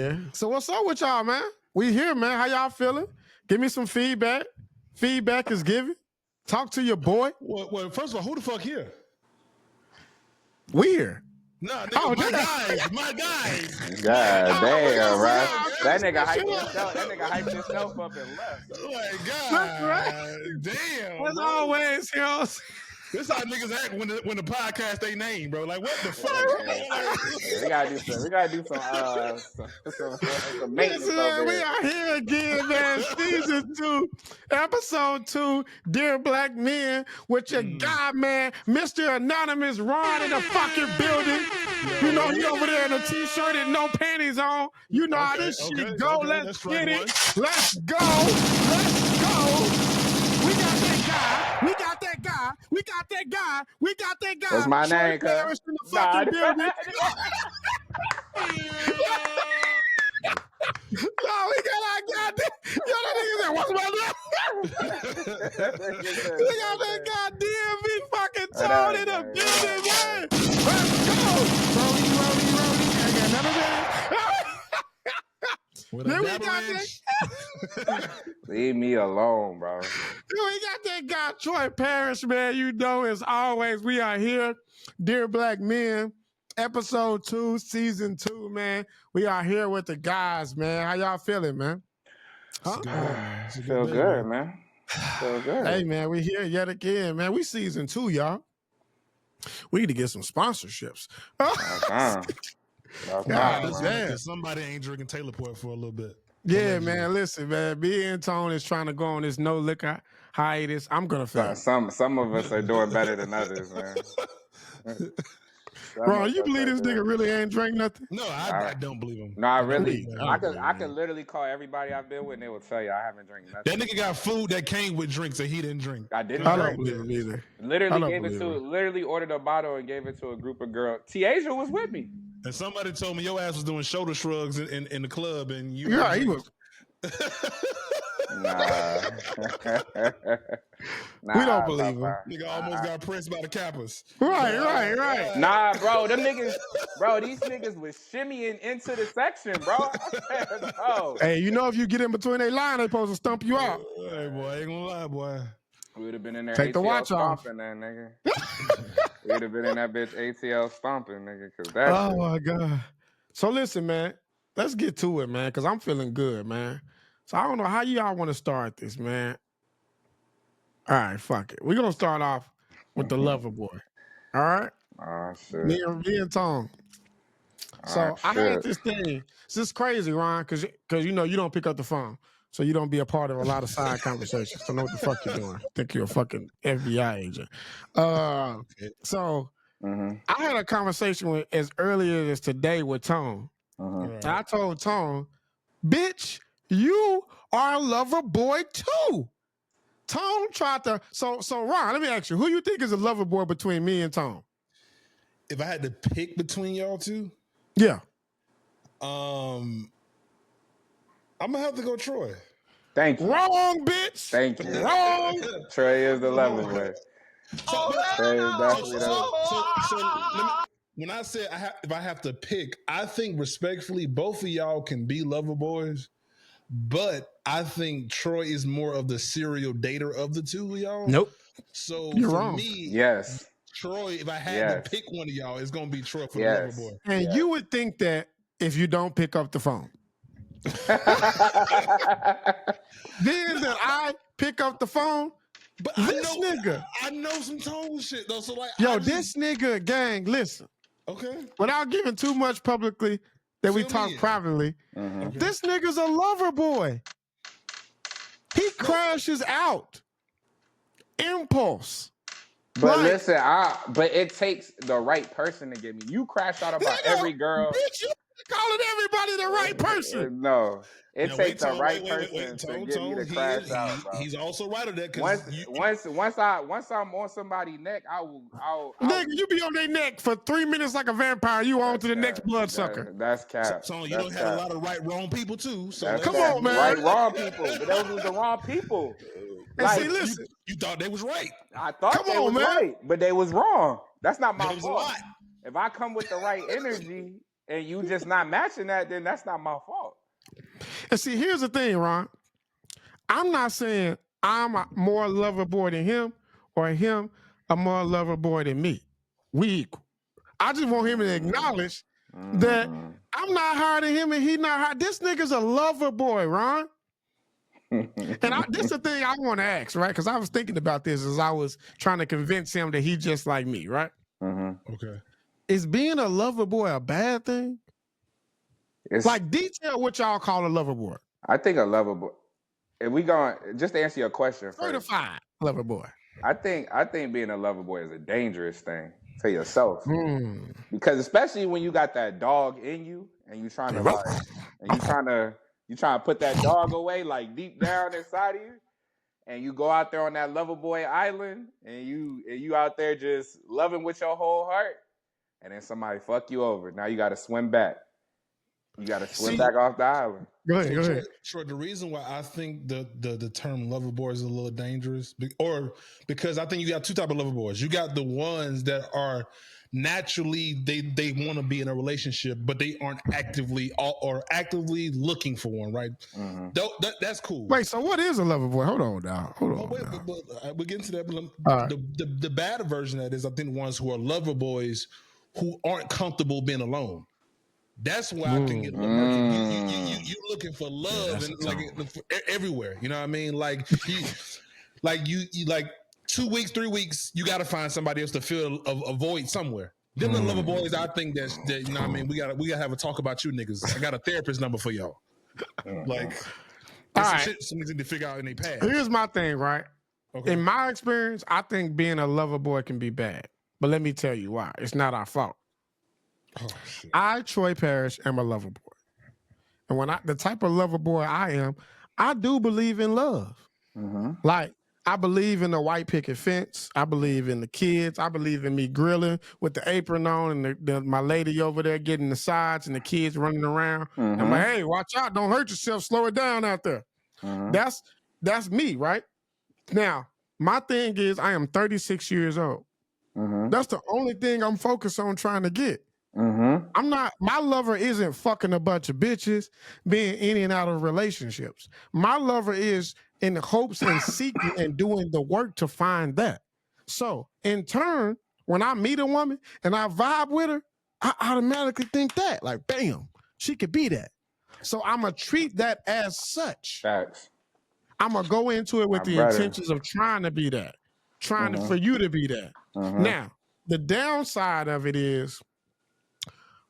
man. So what's up with y'all, man? We here, man. How y'all feeling? Give me some feedback. Feedback is given. Talk to your boy. Well, first of all, who the fuck here? We here. Nah, nigga, my guys. God damn, right? That nigga hyped himself up and left. Like, God damn. As always, yo. This how niggas act when the podcast they name, bro. Like, what the fuck? We gotta do some maintenance over we here. are here again, man. Season 2, episode 2, Dear Black Men, with your guy, man, Mr. Anonymous Ron in the fucking building. You know, he over there in a t-shirt and no panties on. You know how this shit go. Let's get it. Let's go. Let's go. We got that guy. We got that guy. We got that guy. We got that guy. What's my name, cuz? In the fucking building. No, we got our goddamn. Yo, that nigga said, what's my name? We got that goddamn V fucking Tone in the building, man. Let's go. Rolling. I got none of that. Then we got that. Leave me alone, bro. We got that guy, Troy Parrish, man. You know, as always, we are here, Dear Black Men, episode 2, season 2, man. We are here with the guys, man. How y'all feeling, man? Huh? Feel good, man. Feel good. Hey, man, we here yet again, man. We season 2, y'all. We need to get some sponsorships. Somebody ain't drinking Taylor Port for a little bit. Yeah, man. Listen, man. Me and Tone is trying to go on this no liquor hiatus. I'm gonna fail. Some of us are doing better than others, man. Bro, you believe this nigga really ain't drank nothing? No, I don't believe him. No, I really. I could literally call everybody I've been with, and they will tell you I haven't drank nothing. That nigga got food that came with drinks that he didn't drink. I didn't. I don't believe him either. Literally ordered a bottle and gave it to a group of girls. Tiaja was with me. And somebody told me your ass was doing shoulder shrugs in the club, and you. Yeah, he was. Nah. We don't believe him. Nigga almost got pressed by the Kappas. Right. Nah, bro, these niggas was shimmying into the section, bro. Bro. Hey, you know if you get in between their line, they supposed to stump you out. Hey, boy, ain't gonna lie, boy. We would have been in there. Take ATL the watch off. That nigga. We would have been in that bitch ATL stomping, nigga. Cause that. Oh my god. So listen, man. Let's get to it, man. Cause I'm feeling good, man. So I don't know how y'all want to start this, man. All right, fuck it. We're gonna start off with the lover boy. All right. Oh shit. Me and Tom. So I had this thing. This is crazy, Ron, because you know you don't pick up the phone. So you don't be a part of a lot of side conversations. Don't know what the fuck you're doing. Think you're a fucking FBI agent. So I had a conversation as earlier as today with Tone. And I told Tone, bitch, you are a lover boy too. Tone tried to. So Ron, let me ask you, who you think is a lover boy between me and Tone? If I had to pick between y'all two, yeah. I'm gonna have to go Troy. Thank you. Wrong, bitch. Thank you. Wrong. Troy is the lover boy. Troy is definitely when I said if I have to pick, I think respectfully, both of y'all can be lover boys, but I think Troy is more of the serial dater of the two of y'all. Nope. So you're for wrong. me, yes. Troy, if I had to pick one of y'all, it's gonna be Troy for the lover boy. And you would think that if you don't pick up the phone. Then that I pick up the phone, but I know some Tone shit though. So like, this nigga gang, listen. Okay. Without giving too much publicly that we talk privately, this nigga's a lover boy. He crashes out. Impulse. But listen, but it takes the right person to get me. You crash out about every girl. Bitch, you calling everybody the right person. No. It takes the right person to get me to crash out, bro. He's also right on that. Once I'm on somebody's neck, I'll nigga, you be on their neck for 3 minutes like a vampire. You on to the next bloodsucker. That's cap. So you don't have a lot of wrong people too. So come on, man. Right, wrong people. But those were the wrong people. And see, listen. You thought they was right. I thought they was right, but they was wrong. That's not my fault. If I come with the right energy and you just not matching that, then that's not my fault. And see, here's the thing, Ron. I'm not saying I'm a more lover boy than him or him a more lover boy than me. We equal. I just want him to acknowledge that I'm not higher than him and he not higher. This nigga's a lover boy, Ron. And this is the thing I want to ask, right? Because I was thinking about this as I was trying to convince him that he just like me, right? Okay. Is being a lover boy a bad thing? Like, detail what y'all call a lover boy. I think a lover boy. If we going just to answer your question, certified lover boy. I think being a lover boy is a dangerous thing to yourself, because especially when you got that dog in you and you trying to you trying to put that dog away like deep down inside of you, and you go out there on that lover boy island and you out there just loving with your whole heart, and then somebody fuck you over. Now you got to swim back. You got to swim back off the island. Go ahead. Troy, the reason why I think the term lover boy is a little dangerous, because I think you got two type of lover boys. You got the ones that are naturally they want to be in a relationship, but they aren't actively looking for one, right? That's cool. Wait, so what is a lover boy? Hold on now. We'll get into that. The bad version of that is, I think, the ones who are lover boys who aren't comfortable being alone. That's why I can get you looking for love and like everywhere. You know what I mean? Like you like 2 weeks, 3 weeks, you got to find somebody else to fill a void somewhere. Them the lover boys, I think that you know what I mean. We gotta have a talk about you niggas. I got a therapist number for y'all. Like, some shit somebody need to figure out in their past. Here's my thing, right? Okay. In my experience, I think being a lover boy can be bad, but let me tell you why. It's not our fault. Oh, shit. I, Troy Parrish, am a lover boy. And when the type of lover boy I am, I do believe in love. Like, I believe in the white picket fence. I believe in the kids. I believe in me grilling with the apron on and my lady over there getting the sides and the kids running around. I'm like, hey, watch out. Don't hurt yourself. Slow it down out there. That's me, right? Now, my thing is I am 36 years old. That's the only thing I'm focused on trying to get. My lover isn't fucking a bunch of bitches, being in and out of relationships. My lover is in the hopes and seeking and doing the work to find that. So in turn, when I meet a woman and I vibe with her, I automatically think that, like, bam, she could be that. So I'm going to treat that as such. Facts. I'm going to go into it with the intentions of trying to be that, for you to be that. Now, the downside of it is,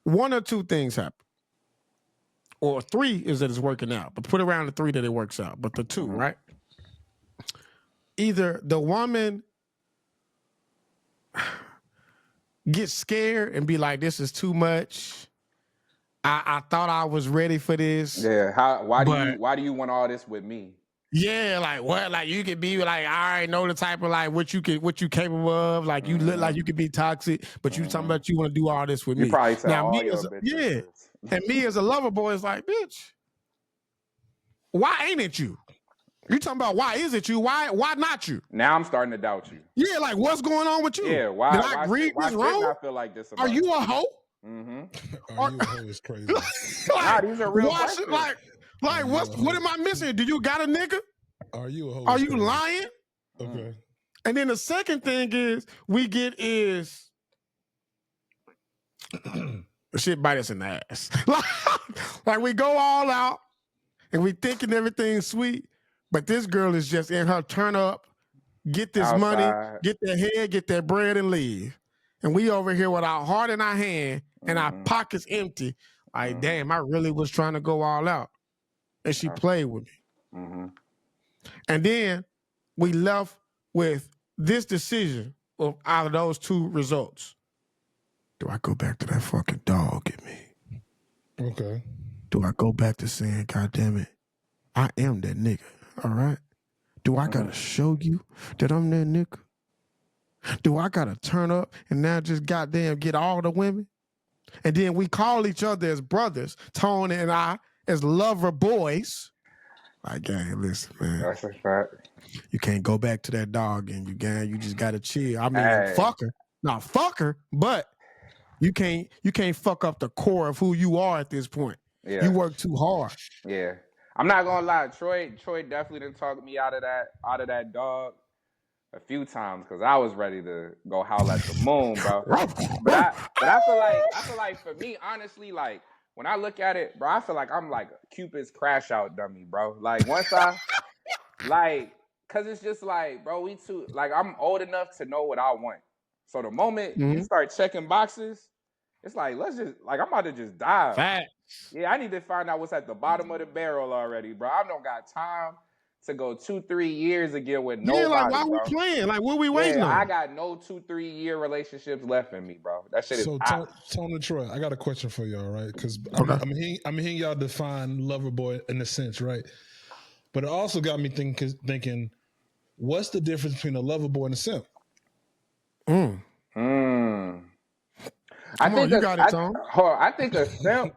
one or two things happen. Or three is that it's working out. But put around the three that it works out. But the two, right? Either the woman gets scared and be like, this is too much. I thought I was ready for this. Yeah. Why do you want all this with me? Yeah, like what? Like you could be like, I already know the type of like what you capable of. Like you look like you could be toxic, but you talking about you want to do all this with me. You probably tell now, all me your as bitches. and me as a lover boy is like, bitch, why ain't it you? You talking about why is it you? Why not you? Now I'm starting to doubt you. Yeah, like what's going on with you? Yeah, why? Did I read this wrong? I feel like this. Are you a hoe? Are you a hoe is crazy. Nah, these are real questions. Like what am I missing? Do you got a nigga? Are you a hoe? Are you lying? Okay. And then the second thing we get is shit bite us in the ass. Like we go all out and we thinking everything's sweet, but this girl is just in her turn up, get this money, get that head, get that bread and leave. And we over here with our heart in our hand and our pockets empty. Like, damn, I really was trying to go all out. And she played with me. And then we left with this decision out of those two results. Do I go back to that fucking dog in me? Okay. Do I go back to saying, God damn it, I am that nigga, all right? Do I gotta show you that I'm that nigga? Do I gotta turn up and now just goddamn get all the women? And then we call each other as brothers, Tone and I, as lover boys. Like, gang, listen, man. That's a fact. You can't go back to that dog and you just gotta chill. I mean, fuck her. Not fuck her, but you can't fuck up the core of who you are at this point. Yeah. You work too hard. Yeah. I'm not gonna lie, Troy definitely done talked me out of that dog a few times because I was ready to go howl at the moon, bro. But I feel like for me, honestly, like when I look at it, bro, I feel like I'm like Cupid's crash out dummy, bro. Like once I like, cause it's just like, bro, we too like I'm old enough to know what I want. So the moment you start checking boxes, it's like let's just like I'm about to just dive. Facts. Yeah, I need to find out what's at the bottom of the barrel already, bro. I don't got time to go 2-3 years again with nobody. Yeah, like why bro. we playing? Like what we waiting on? I got no 2-3 year relationships left in me, bro. That shit is hot. Tone and Troy, I got a question for y'all, right? Because I'm hearing y'all define lover boy in a sense, right? But it also got me thinking, what's the difference between a lover boy and a simp? I think a simp.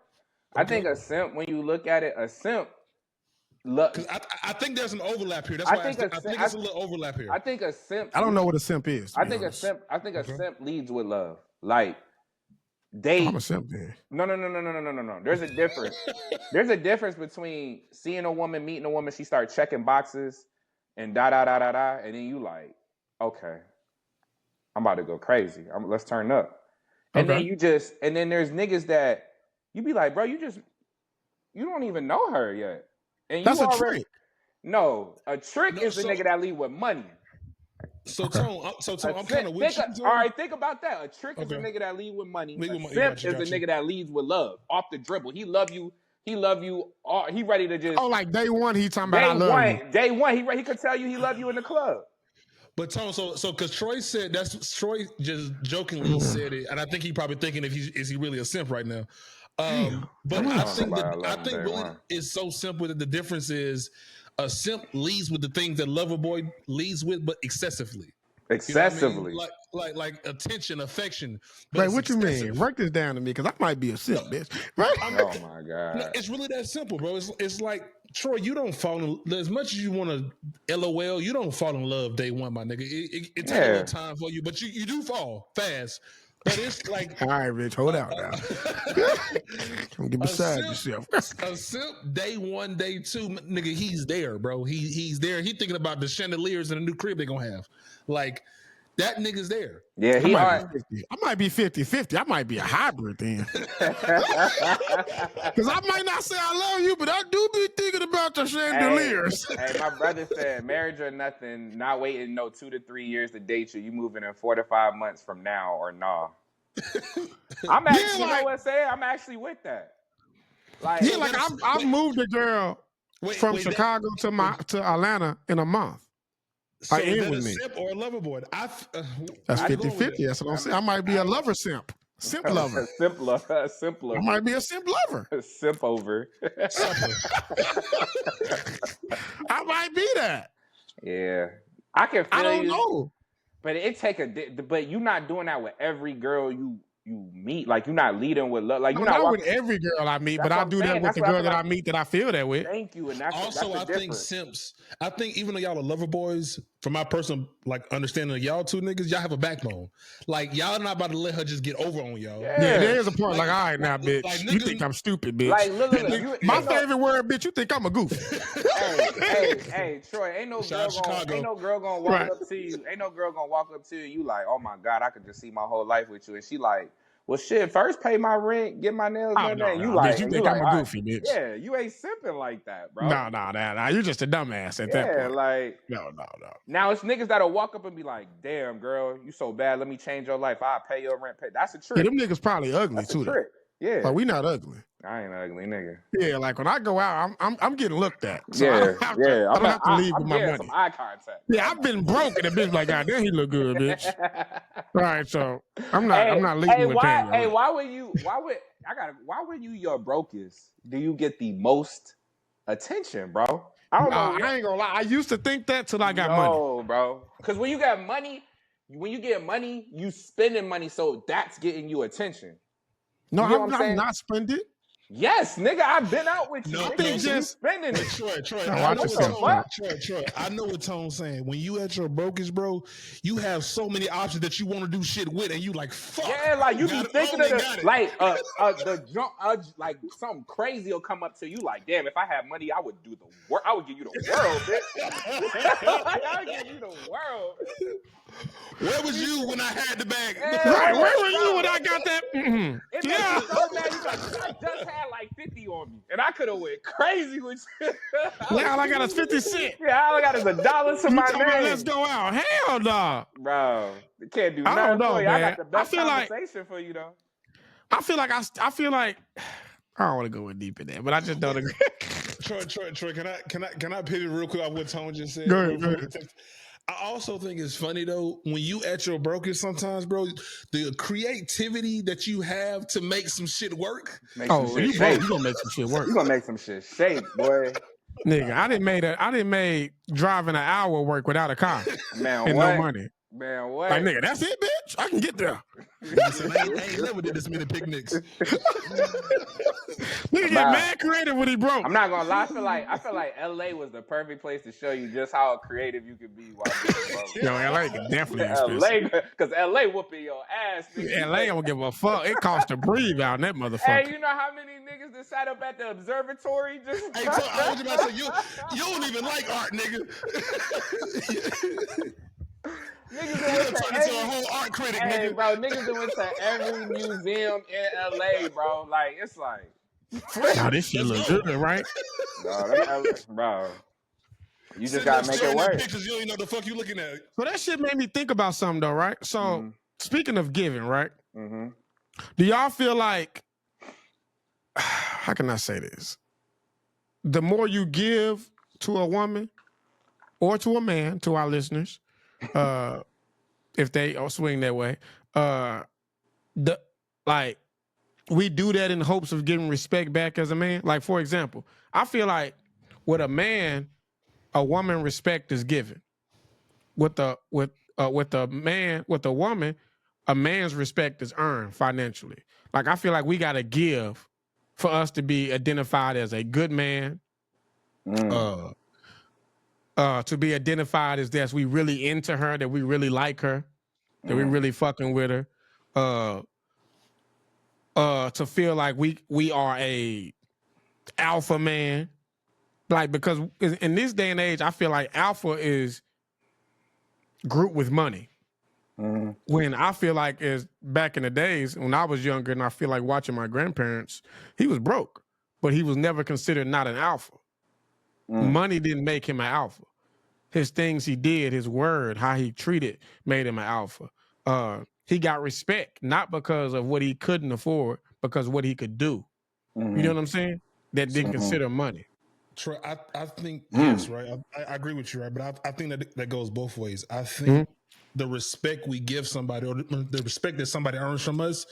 I think a simp. When you look at it, a simp. Because I think there's an overlap here. That's why I think it's a little overlap here. I think a simp. I don't know what a simp is. I think a simp leads with love. Like I'm a simp then. No. There's a difference. There's a difference between seeing a woman, meeting a woman, she starts checking boxes, and and then you like, okay, I'm about to go crazy. Let's turn up. And then and then there's niggas that you be like, bro, you don't even know her yet. And that's a trick. No, a trick is the nigga that lead with money. So Tone, I'm kind of with you. All right, think about that. A trick is a nigga that lead with money. A simp is the nigga that leads with love, off the dribble. He love you. He ready to just. Oh, like day one, he talking about I love you. Day one, he could tell you he love you in the club. But Tone, so because Troy said Troy just jokingly said it, and I think he probably thinking is he really a simp right now? But I think really it's so simple that the difference is a simp leads with the things that lover boy leads with, but excessively. Excessively, you know what I mean? like attention, affection. Right, what you mean? Break this down to me, because I might be a simp, bitch. Right? Oh my god, no, it's really that simple, bro. It's like Troy, you don't fall in as much as you want to LOL. You don't fall in love day one, my nigga. It takes a little time for you, but you do fall fast. But it's like, all right, Rich, hold out now. Don't get beside yourself. A simp, day one, day two, nigga, he's there, bro. He's there. He thinking about the chandeliers and the new crib they're gonna have. Like, that nigga's there. Yeah, I might be 50-50. I might be a hybrid then. Because I might not say I love you, but I do be thinking about the chandeliers. Hey, my brother said, marriage or nothing, not waiting 2 to 3 years to date you. You moving in 4 to 5 months from now or nah. I'm actually, you know what I'm saying? I'm actually with that. Like, I moved a girl from Chicago to Atlanta in a month. So is that a simp or a lover boy? That's 50-50. That's what I'm saying. I might be a lover simp. Simp lover. Simp lover. I might be a simp lover. Simp over. I might be that. Yeah. I can feel I don't know. But but you're not doing that with every girl you meet. Like, you're not leading with love. Like, you're not with every girl I meet, but I do that with the girl that I meet that I feel that with. Thank you. And I think simps, I think even though y'all are lover boys, from my personal understanding of y'all two niggas, y'all have a backbone. Like, y'all not about to let her just get over on y'all. Yeah, there is a part like, all right now, bitch. Niggas, you think I'm stupid, bitch. Like, look, my favorite word, bitch, you think I'm a goof. hey, Troy, ain't no girl gonna walk up to you. Ain't no girl gonna walk up to you. You like, oh my God, I could just see my whole life with you. And she like, well, shit, first pay my rent, get my nails done. You like, bitch, you think I'm a goofy, bitch. Yeah, you ain't simping like that, bro. No, you're just a dumbass at that point. Yeah, like, no. Now it's niggas that'll walk up and be like, damn, girl, you so bad, let me change your life. I'll pay your rent. That's a trick. Yeah, them niggas probably ugly too, though. Yeah. But we not ugly. I ain't an ugly nigga. Yeah, like when I go out, I'm getting looked at. So I don't have to leave with my money. Some eye contact. Yeah, I've been broke and the bitch like, God damn, he look good, bitch. All right, so I'm not leaving with that. Hey, why when you your brokest do you get the most attention, bro? I don't know. I ain't gonna lie. I used to think that till I got money. No, bro. Because when you get money, you spending money, so that's getting you attention. No, you know I'm not spending. Yes, nigga, I've been out with you. No, nigga. think You just spending it. Troy, No, I know watch what yourself, Troy, I know what Tone's saying. When you at your brokest, bro, you have so many options that you want to do shit with, and you like, fuck. Yeah, like you be thinking of the jump, like something crazy will come up to you. Like, damn, if I had money, I would do the work. I would give you the world, bitch. Like, I would give you the world. Where was you when I had the bag? Right, where were you when I got that? It makes you so mad. You like, I just had like 50 on me, and I could have went crazy with you. Now all I got is 50 cents. Yeah, all I got is $1 to my name. Let's go out. Hell no. Bro, can't do I nothing don't know, for you. man. I got the best conversation for you, though. I feel like I don't want to go in deep in that, but I just don't agree. Troy, can I pivot real quick off what Tone just said? Go ahead. I also think it's funny though when you at your brokest sometimes, bro. The creativity that you have to make some shit work. You gonna make some shit work. You gonna make some shit shake, boy. Nigga, I didn't make driving an hour work without a car. Man, and what? No money. Man, what? Like, nigga, that's it, bitch. I can get there. I ain't never did this many picnics. Nigga get mad creative when he broke. I'm not gonna lie. I feel like LA was the perfect place to show you just how creative you can be while being broke. Yo, LA definitely expensive. LA, because LA whooping your ass. Nigga. LA don't give a fuck. It costs to breathe out in that motherfucker. Hey, you know how many niggas that sat up at the observatory just? Hey, so I was about to say you don't even like art, nigga. Niggas went to a whole art critic, nigga. Bro, niggas went to every museum in LA, bro. Like, it's like, now this shit look good, right? Bro, you just gotta make it work. Pictures, you don't even know the fuck you looking at. So that shit made me think about something though, right? So speaking of giving, right? Mm-hmm. Do y'all feel like, how can I say this? The more you give to a woman or to a man, to our listeners, if they swing that way, we do that in hopes of getting respect back as a man. Like, for example, I feel like with a man, a woman respect is given. With a woman, a man's respect is earned financially. Like, I feel like we gotta give for us to be identified as a good man. To be identified as that we really into her, that we really like her, that we really fucking with her. To feel like we are a alpha man. Like, because in this day and age, I feel like alpha is grouped with money. When I feel like is back in the days when I was younger, and I feel like watching my grandparents, he was broke, but he was never considered not an alpha. Money didn't make him an alpha. His things he did, his word, how he treated, made him an alpha. He got respect, not because of what he couldn't afford, because of what he could do. You know what I'm saying? That didn't consider money. Troy, I think, yes, right. I agree with you, right? But I think that goes both ways. I think the respect we give somebody, or the respect that somebody earns from us,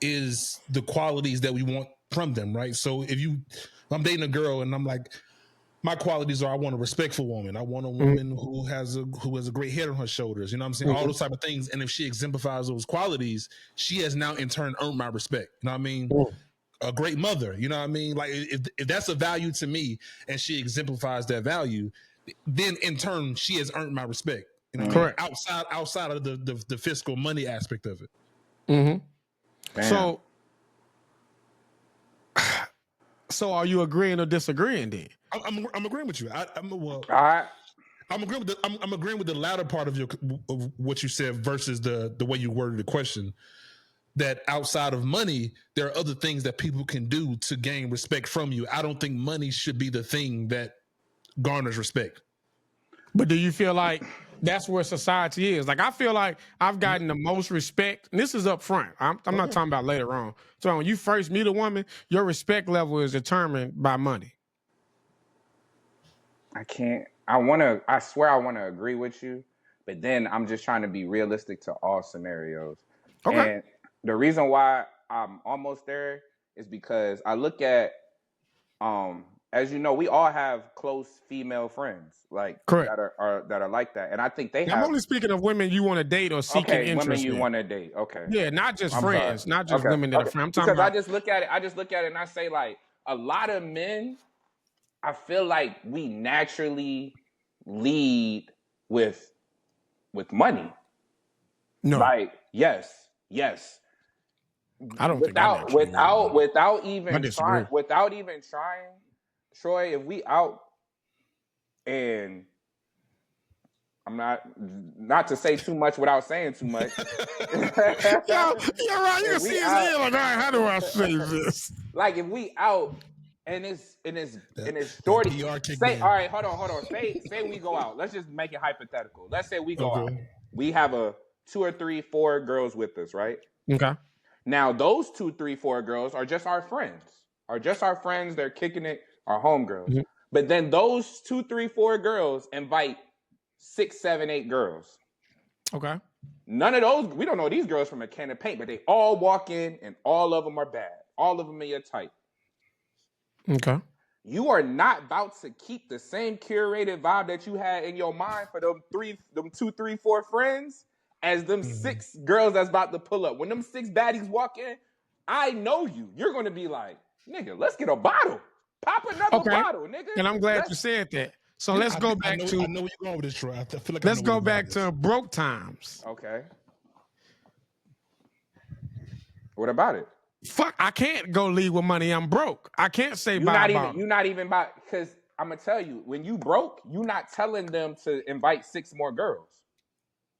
is the qualities that we want from them, right? So if I'm dating a girl and I'm like, my qualities are, I want a respectful woman. I want a woman who has a great head on her shoulders. You know what I'm saying? All those type of things. And if she exemplifies those qualities, she has now in turn earned my respect. You know what I mean? A great mother. You know what I mean? Like, if that's a value to me and she exemplifies that value, then in turn she has earned my respect. You know, correct. Outside of the fiscal money aspect of it. So are you agreeing or disagreeing then? I'm agreeing with you. I'm agreeing with the latter part of what you said versus the way you worded the question. That outside of money, there are other things that people can do to gain respect from you. I don't think money should be the thing that garners respect. But do you feel like that's where society is? Like, I feel like I've gotten the most respect, and this is up front. I'm not talking about later on. So when you first meet a woman, your respect level is determined by money. I swear I want to agree with you, but then I'm just trying to be realistic to all scenarios. Okay. And the reason why I'm almost there is because I look at as you know, we all have close female friends that are like that, and I think they have. I'm only speaking of women you want to date or seeking interest. Women you want to date. Okay. Yeah, not just friends, not just women that are friends. I'm talking because about. I just look at it and I say like a lot of men. I feel like we naturally lead with money. No. Like yes. I don't without even trying, Troy, if we out and I'm not to say too much without saying too much. Yo, you're right. You can see his head like, all right, how do I say this? Like if we out and it's shorty. Say, all right, hold on. Say we go out. Let's just make it hypothetical. Let's say we go out. We have 2 or 3, 4 girls with us, right? Okay. Now those 2, 3, 4 girls are just our friends. They're kicking it, our homegirls. Mm-hmm. But then those 2, 3, 4 girls invite 6, 7, 8 girls. Okay. None of those, we don't know these girls from a can of paint, but they all walk in and all of them are bad. All of them are your type. Okay. You are not about to keep the same curated vibe that you had in your mind for them 2, 3, 4 friends as them 6 girls that's about to pull up. When them 6 baddies walk in, I know you. You're going to be like, nigga, let's get a bottle. Pop another bottle, nigga. And I'm glad you said that. So let's go back to. I know where you're going with this, Troy. I feel like let's go back to broke times. Okay. What about it? Fuck, I can't go leave with money. I'm broke. I can't say you're not even about, because I'm gonna tell you, when you broke, you're not telling them to invite 6 more girls.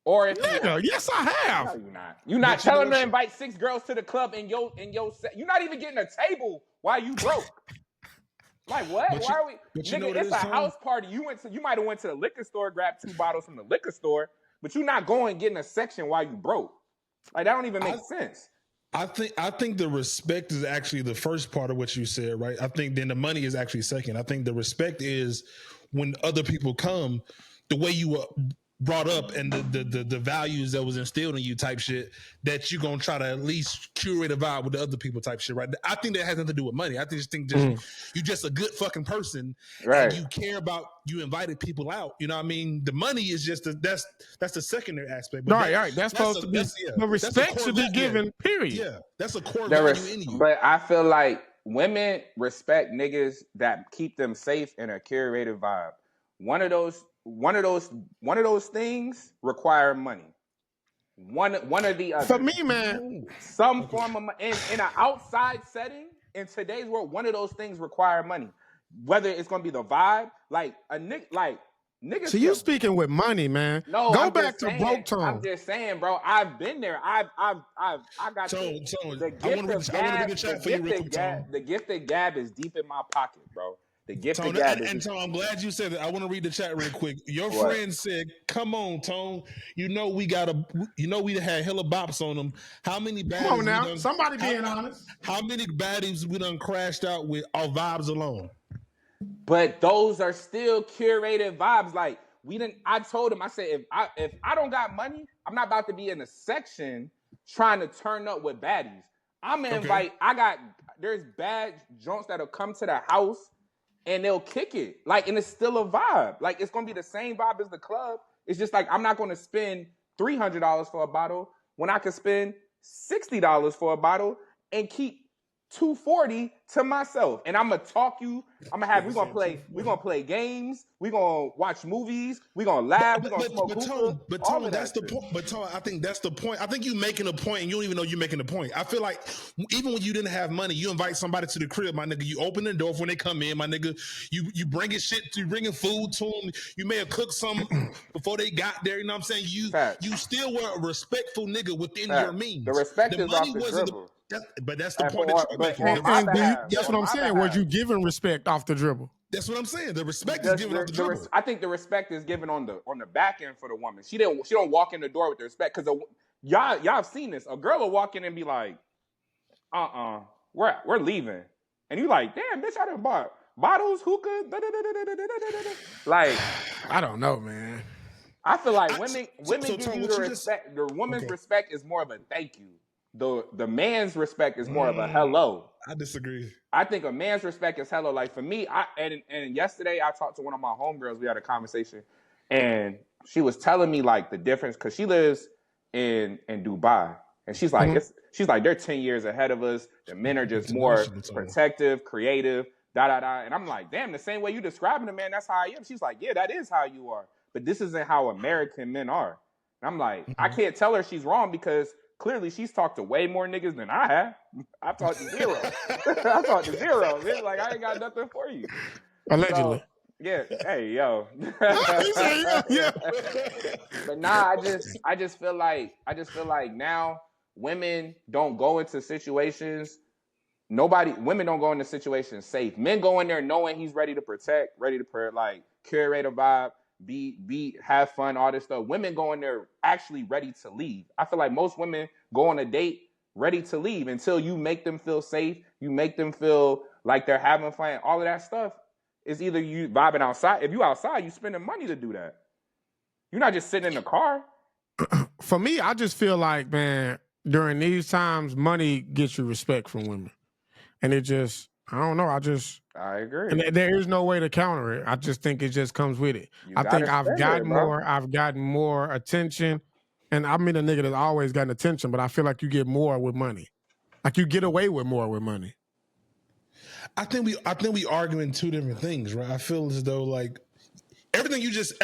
Or if nigga, yes I have. No, you're not. You're not telling them to invite 6 girls to the club in your set. You're not even getting a table while you broke. Like what? Why are we? Nigga, it's a house party. You might have went to the liquor store, grabbed 2 bottles from the liquor store, but you're not going getting a section while you broke. Like that don't even make sense. I think the respect is actually the first part of what you said, right? I think then the money is actually second. I think the respect is when other people come, the way you were brought up and the values that was instilled in you type shit, that you're going to try to at least curate a vibe with the other people type shit, right? I think that has nothing to do with money. I just think you're just a good fucking person, right? And you care about, you invited people out. You know what I mean? The money is just that's the secondary aspect. But right. That's supposed to be, the respect should be given, period. Yeah, that's a core value in you. But I feel like women respect niggas that keep them safe in a curated vibe. One of those things require money. One or the other. For me, man, some form of in an outside setting in today's world, one of those things require money. Whether it's gonna be the vibe, like a niggas. So you speaking with money, man? No, go back to broke time. I'm just saying, bro. I've been there. I got the gift of gab. The gift of gab is deep in my pocket, bro. The gift of gab and Tone, I'm glad you said that. I want to read the chat real quick. Your friend said, "Come on, Tone. You know we had hella bops on them. How many baddies? Come on now, somebody being honest. How many baddies we done crashed out with our vibes alone?" But those are still curated vibes. Like I told him, I said, if I don't got money, I'm not about to be in a section trying to turn up with baddies. I'm gonna invite. There's bad junks that'll come to the house and they'll kick it. Like, and it's still a vibe. Like, it's gonna be the same vibe as the club. It's just like I'm not gonna spend $300 for a bottle when I could spend $60 for a bottle and keep $240 to myself. And I'm gonna talk you. We're gonna play games. We're gonna watch movies. We're gonna laugh. We're gonna smoke hookah. But Tone, that's the point. But Tone, I think that's the point. I think you're making a point and you don't even know you're making a point. I feel like even when you didn't have money, you invite somebody to the crib, my nigga. You open the door when they come in, my nigga. You bringing shit, you bringing food to them. You may have cooked something before they got there. You know what I'm saying? You still were a respectful nigga within your means. The respect is off the dribble. But that's the point that you're making. That's what I'm saying. Was you giving respect off the dribble? That's what I'm saying. The respect is given off the dribble. I think the respect is given on the back end for the woman. She don't walk in the door with the respect, because y'all have seen this. A girl will walk in and be like, we're leaving, and you like, damn, bitch, I done bought bottles, hookah, like, I don't know, man. I feel like women give you the respect. The woman's respect is more of a thank you the man's respect is more of a hello. I disagree. I think a man's respect is hello. Like for me, and yesterday I talked to one of my homegirls. We had a conversation, and she was telling me like the difference because she lives in Dubai, and she's like she's like they're 10 years ahead of us. The men are just more protective, creative, da da da. And I'm like, damn, the same way you describing a man, that's how I am. She's like, yeah, that is how you are, but this isn't how American men are. And I'm like, I can't tell her she's wrong because clearly she's talked to way more niggas than I have. I've talked to zero. I talked to zero. It's like I ain't got nothing for you. Allegedly. So, yeah. Hey, yo. But nah, I just feel like now women don't go into situations. Women don't go into situations safe. Men go in there knowing he's ready to protect, ready to like curate a vibe. Have fun, all this stuff. Women go in there actually ready to leave. I feel like most women go on a date ready to leave until you make them feel safe. You make them feel like they're having fun. All of that stuff is either you vibing outside. If you outside, you spending money to do that. You're not just sitting in the car. For me, I just feel like, man, during these times, money gets you respect from women. And it just, I don't know, I agree. And there is no way to counter it. I just think it just comes with it. I think I've gotten more attention. And I mean a nigga that's always gotten attention, but I feel like you get more with money. Like you get away with more with money. I think we arguing two different things, right? I feel as though like everything you just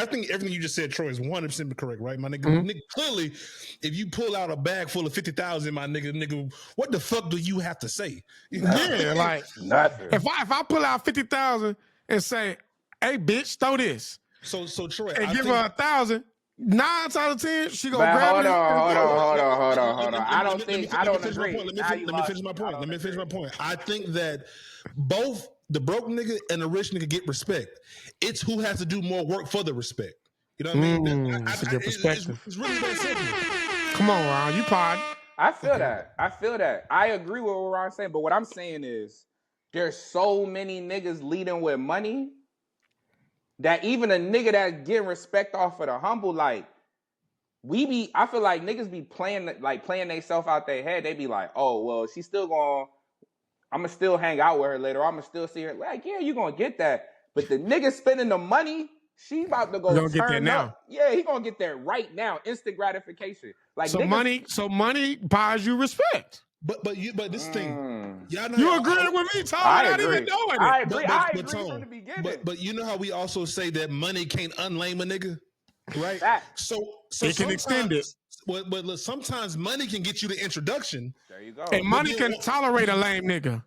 said, Troy, is 100% correct, right? My nigga, nigga, clearly, if you pull out a bag full of 50,000, my nigga, what the fuck do you have to say? You know? Yeah, like nothing. If I pull out 50,000 and say, "Hey, bitch, throw this," so Troy, and give her 1,000, 9 out of 10, she gonna grab it. Hold on. I don't agree. Let me finish my point. I think that both the broke nigga and the rich nigga get respect. It's who has to do more work for the respect. You know what I mean? That's a good perspective. It's really that simple. Come on, Ron, you pod. I feel that. I agree with what Ron's saying, but what I'm saying is there's so many niggas leading with money that even a nigga that getting respect off of the humble, like I feel like niggas be playing themselves out their head. They be like, oh, well, she's still I'm gonna still hang out with her later. I'm gonna still see her. Like, yeah, you gonna get that. But the nigga spending the money, she about to go turn get there up. now. Yeah, he gonna get there right now. Instant gratification. Like so money buys you respect. But this thing, y'all know you agreeing with me, Tom? I agree. Even knowing it. I agree from the beginning. But you know how we also say that money can't unlame a nigga, right? So it can extend it. But sometimes money can get you the introduction. There you go. And money can tolerate a lame nigga.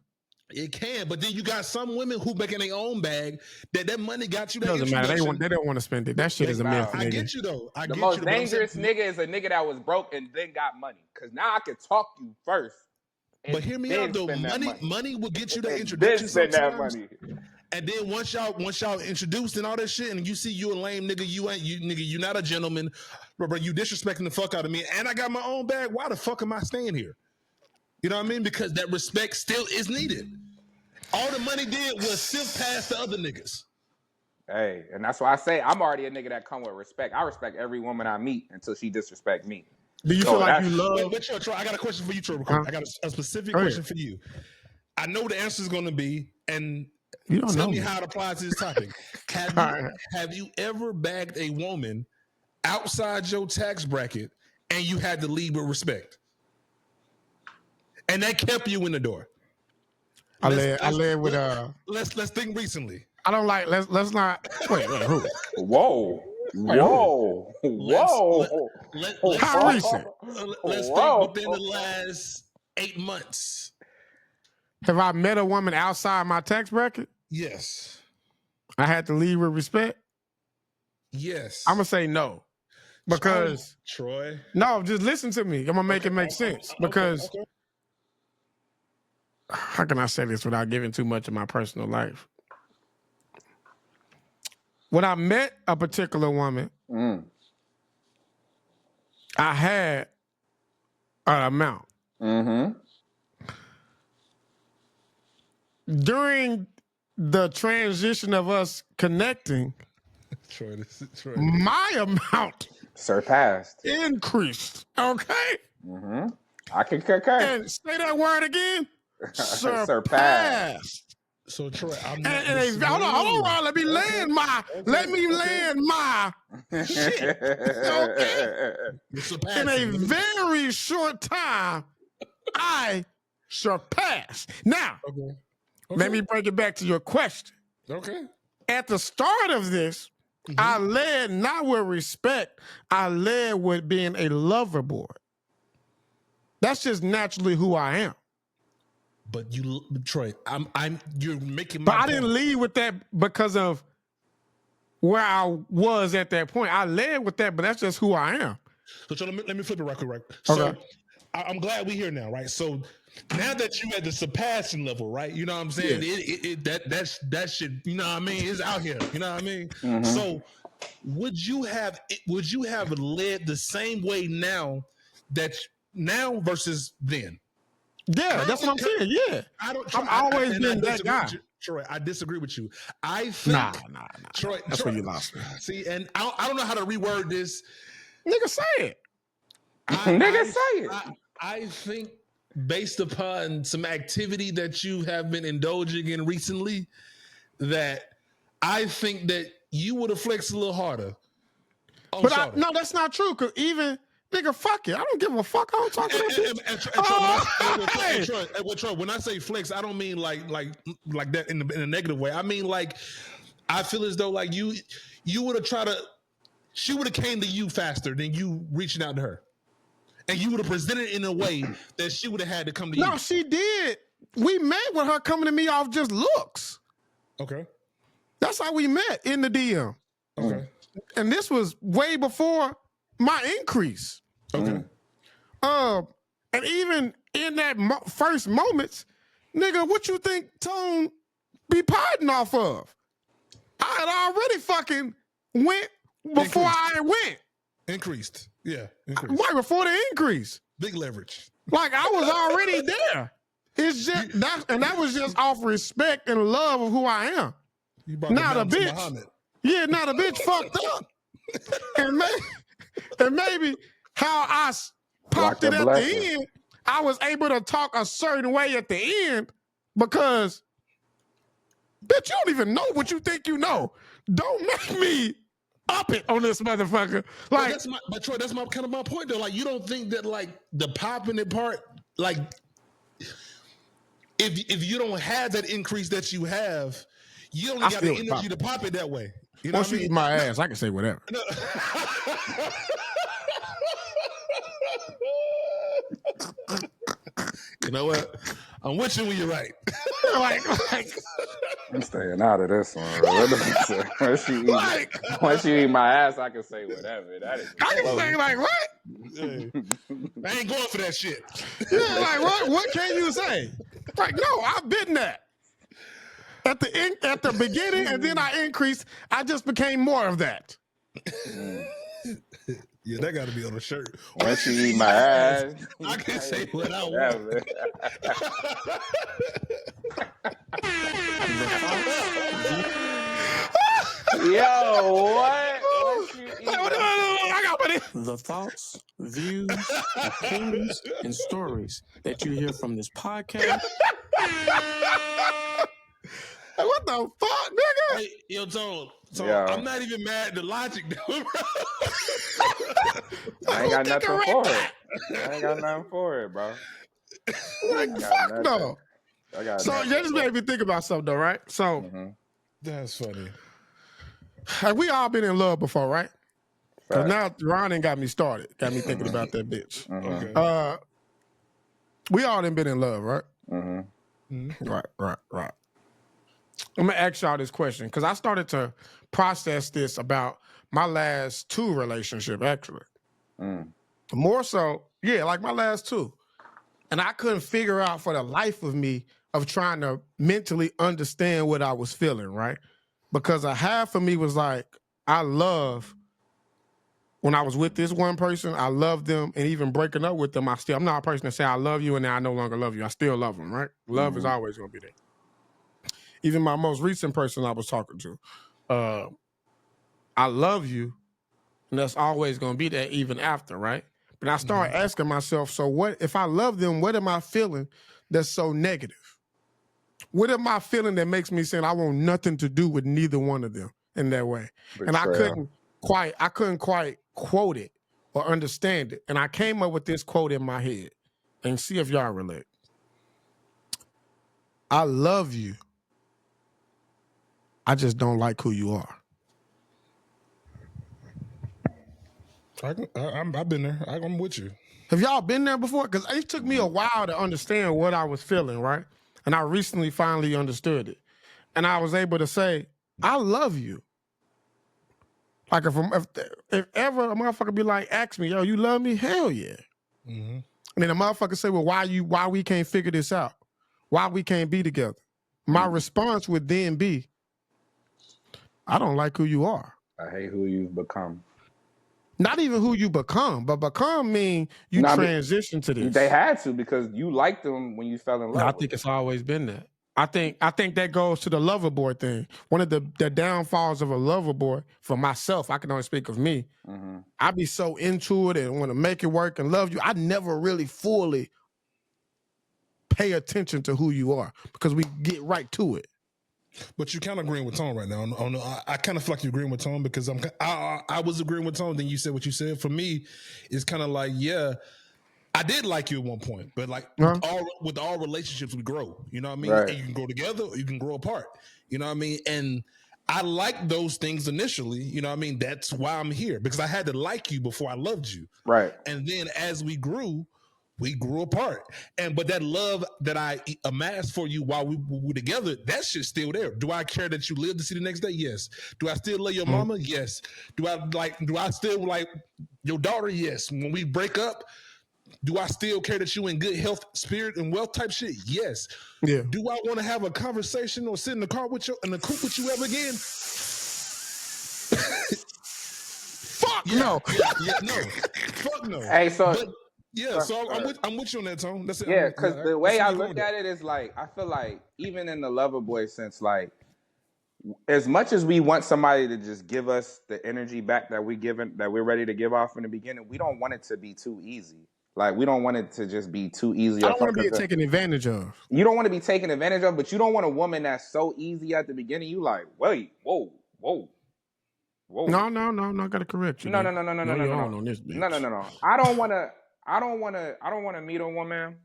It can, but then you got some women who making their own bag that money got you. That doesn't matter. They don't want to spend it. That shit is a myth. I get you though. The most dangerous nigga is a nigga that was broke and then got money. Cause now I can talk you first. But hear me out though. Money will get you the introduction. Spend that money. And then once y'all introduced and all that shit, and you see you a lame nigga, you not a gentleman, bro. You disrespecting the fuck out of me, and I got my own bag. Why the fuck am I staying here? You know what I mean? Because that respect still is needed. All the money did was sift past the other niggas. Hey, and that's why I say I'm already a nigga that come with respect. I respect every woman I meet until she disrespect me. Do you feel like you love? Wait, Troy, I got a question for you, Troy. I got a specific question for you. I know the answer is going to be, and you don't tell know me how it applies to this topic. Have you ever bagged a woman outside your tax bracket and you had to leave with respect? And that kept you in the door. I led with Let's think recently. I don't like. Let's not. Wait. Who? Whoa. How recent? Let's think within the last 8 months. Have I met a woman outside my tax bracket? Yes. I had to leave with respect? Yes. I'm gonna say no. Because Troy. No, just listen to me. I'm gonna make it make sense. Because how can I say this without giving too much of my personal life? When I met a particular woman, I had an amount. During the transition of us connecting, Troy. My amount surpassed, increased. Okay. I can concur. And say that word again. Surpass. Surpassed. So Troy, I'm not. And hold on, Ron. Let me land my. Let me land my shit. Okay. In a very short time, I surpassed. Now, let me bring it back to your question. Okay. At the start of this, I led not with respect. I led with being a lover boy. That's just naturally who I am. But Troy, you're making my But I didn't lead with that because of where I was at that point. I led with that, but that's just who I am. So let me flip it right quick. So Okay. I'm glad we're here now, right? So now that you at the surpassing level, right? You know what I'm saying? Yeah. That should, you know what I mean? It's out here. You know what I mean? Mm-hmm. So would you have led the same way now versus then? Yeah, that's what I'm saying. Yeah, I've always been that guy. Troy, I disagree with you. I think nah. Troy, that's where you lost me. See, and I don't know how to reword this. Nigga, say it. I think based upon some activity that you have been indulging in recently, that I think that you would have flexed a little harder. But no, that's not true. Cause even nigga, fuck it. I don't give a fuck. I don't talk to that Troy, when I say flex, I don't mean like that in a negative way. I mean like I feel as though like you would have she would have came to you faster than you reaching out to her. And you would have presented it in a way that she would have had to come to you. No, she did. We met with her coming to me off just looks. Okay. That's how we met in the DM. Okay. And this was way before my increase. Okay. And even in that first moments, nigga, what you think Tone be potting off of? I had already fucking went before I went. Increased. Yeah. Increased. Right before the increase. Big leverage. Like I was already there. It's just that was just off respect and love of who I am. Now the bitch. Yeah, now the bitch fucked up. and maybe how I popped it at the end, I was able to talk a certain way at the end because, bitch, you don't even know what you think you know. Don't make me up it on this motherfucker. Like, but Troy, that's my point though. Like, you don't think that like the popping it part, like, if you don't have that increase that you have, you only got the energy to pop it that way. You know once you eat my ass, I can say whatever. No. You know what? I'm with you when you're right. I'm staying out of this one. Once you eat my ass, I can say whatever. That is I can say like what? I ain't going for that shit. Yeah, like what? What can you say? Like no, I've been that. At the beginning, and then I increased. I just became more of that. Yeah, that got to be on a shirt. Once you eat my ass, I can say what I want. Yo, what? The thoughts, views, opinions, and stories that you hear from this podcast. What the fuck, nigga? Hey, yo, Tone. So I'm not even mad at the logic, though, bro. I ain't got nothing for it. I ain't got nothing for it, bro. Like, fuck no. So you just made me think about something, though, right? So that's funny. Have we all been in love before, right? Because now Ron got me started. Got me thinking about that bitch. Okay. We all done been in love, right? Right. I'm going to ask y'all this question because I started to process this about my last two relationships, actually. More so, like my last two. And I couldn't figure out for the life of me of trying to mentally understand what I was feeling, right? Because a half of me was like, I love, when I was with this one person, I loved them, and even breaking up with them, I'm not a person that say I love you and then I no longer love you. I still love them, right? Love is always going to be there. Even my most recent person I was talking to, I love you, and that's always going to be there even after, right? But I started asking myself, so what if I love them, what am I feeling that's so negative? What am I feeling that makes me saying I want nothing to do with neither one of them in that way? Betrayal. And I couldn't quite quote it or understand it. And I came up with this quote in my head and see if y'all relate. I love you. I just don't like who you are. I've been there. I'm with you. Have y'all been there before? Because it took me a while to understand what I was feeling, right? And I recently finally understood it. And I was able to say, I love you. Like if ever a motherfucker be like, ask me, yo, you love me? Hell yeah. And then a motherfucker say, well, why we can't figure this out? Why we can't be together? My response would then be, I don't like who you are. I hate who you've become. Not even who you become, but become mean you transition to this. They had to because you liked them when you fell in love. I think it's always been that. I think that goes to the lover boy thing. One of the downfalls of a lover boy, for myself, I can only speak of me. I be so into it and want to make it work and love you. I never really fully pay attention to who you are because we get right to it. But you're kind of agreeing with Tone right now. I kind of feel like you're agreeing with Tone because I was agreeing with Tone. Then you said what you said. For me, it's kind of like, yeah, I did like you at one point, but like with all relationships, we grow. You know what I mean? Right. And you can grow together or you can grow apart. You know what I mean? And I liked those things initially. You know what I mean? That's why I'm here because I had to like you before I loved you. Right. And then as we grew apart. But that love that I amassed for you while we were together, that shit's still there. Do I care that you live to see the next day? Yes. Do I still love your mama? Yes. Do I still like your daughter? Yes. When we break up, do I still care that you in good health, spirit, and wealth type shit? Yes. Yeah. Do I want to have a conversation or sit in the car with you in the coupe with you ever again? Fuck no. Yeah, no. Fuck no. Hey, so I'm with you on that, Tone. That's it. Yeah, because the way I look at it is like I feel like even in the lover boy sense, like as much as we want somebody to just give us the energy back that we're ready to give off in the beginning, we don't want it to be too easy. Like we don't want it to just be too easy. I don't want to be taken advantage of. You don't want to be taken advantage of, but you don't want a woman that's so easy at the beginning. You like, wait, whoa. No, gotta correct you. No. On this bitch. No. I don't wanna meet a woman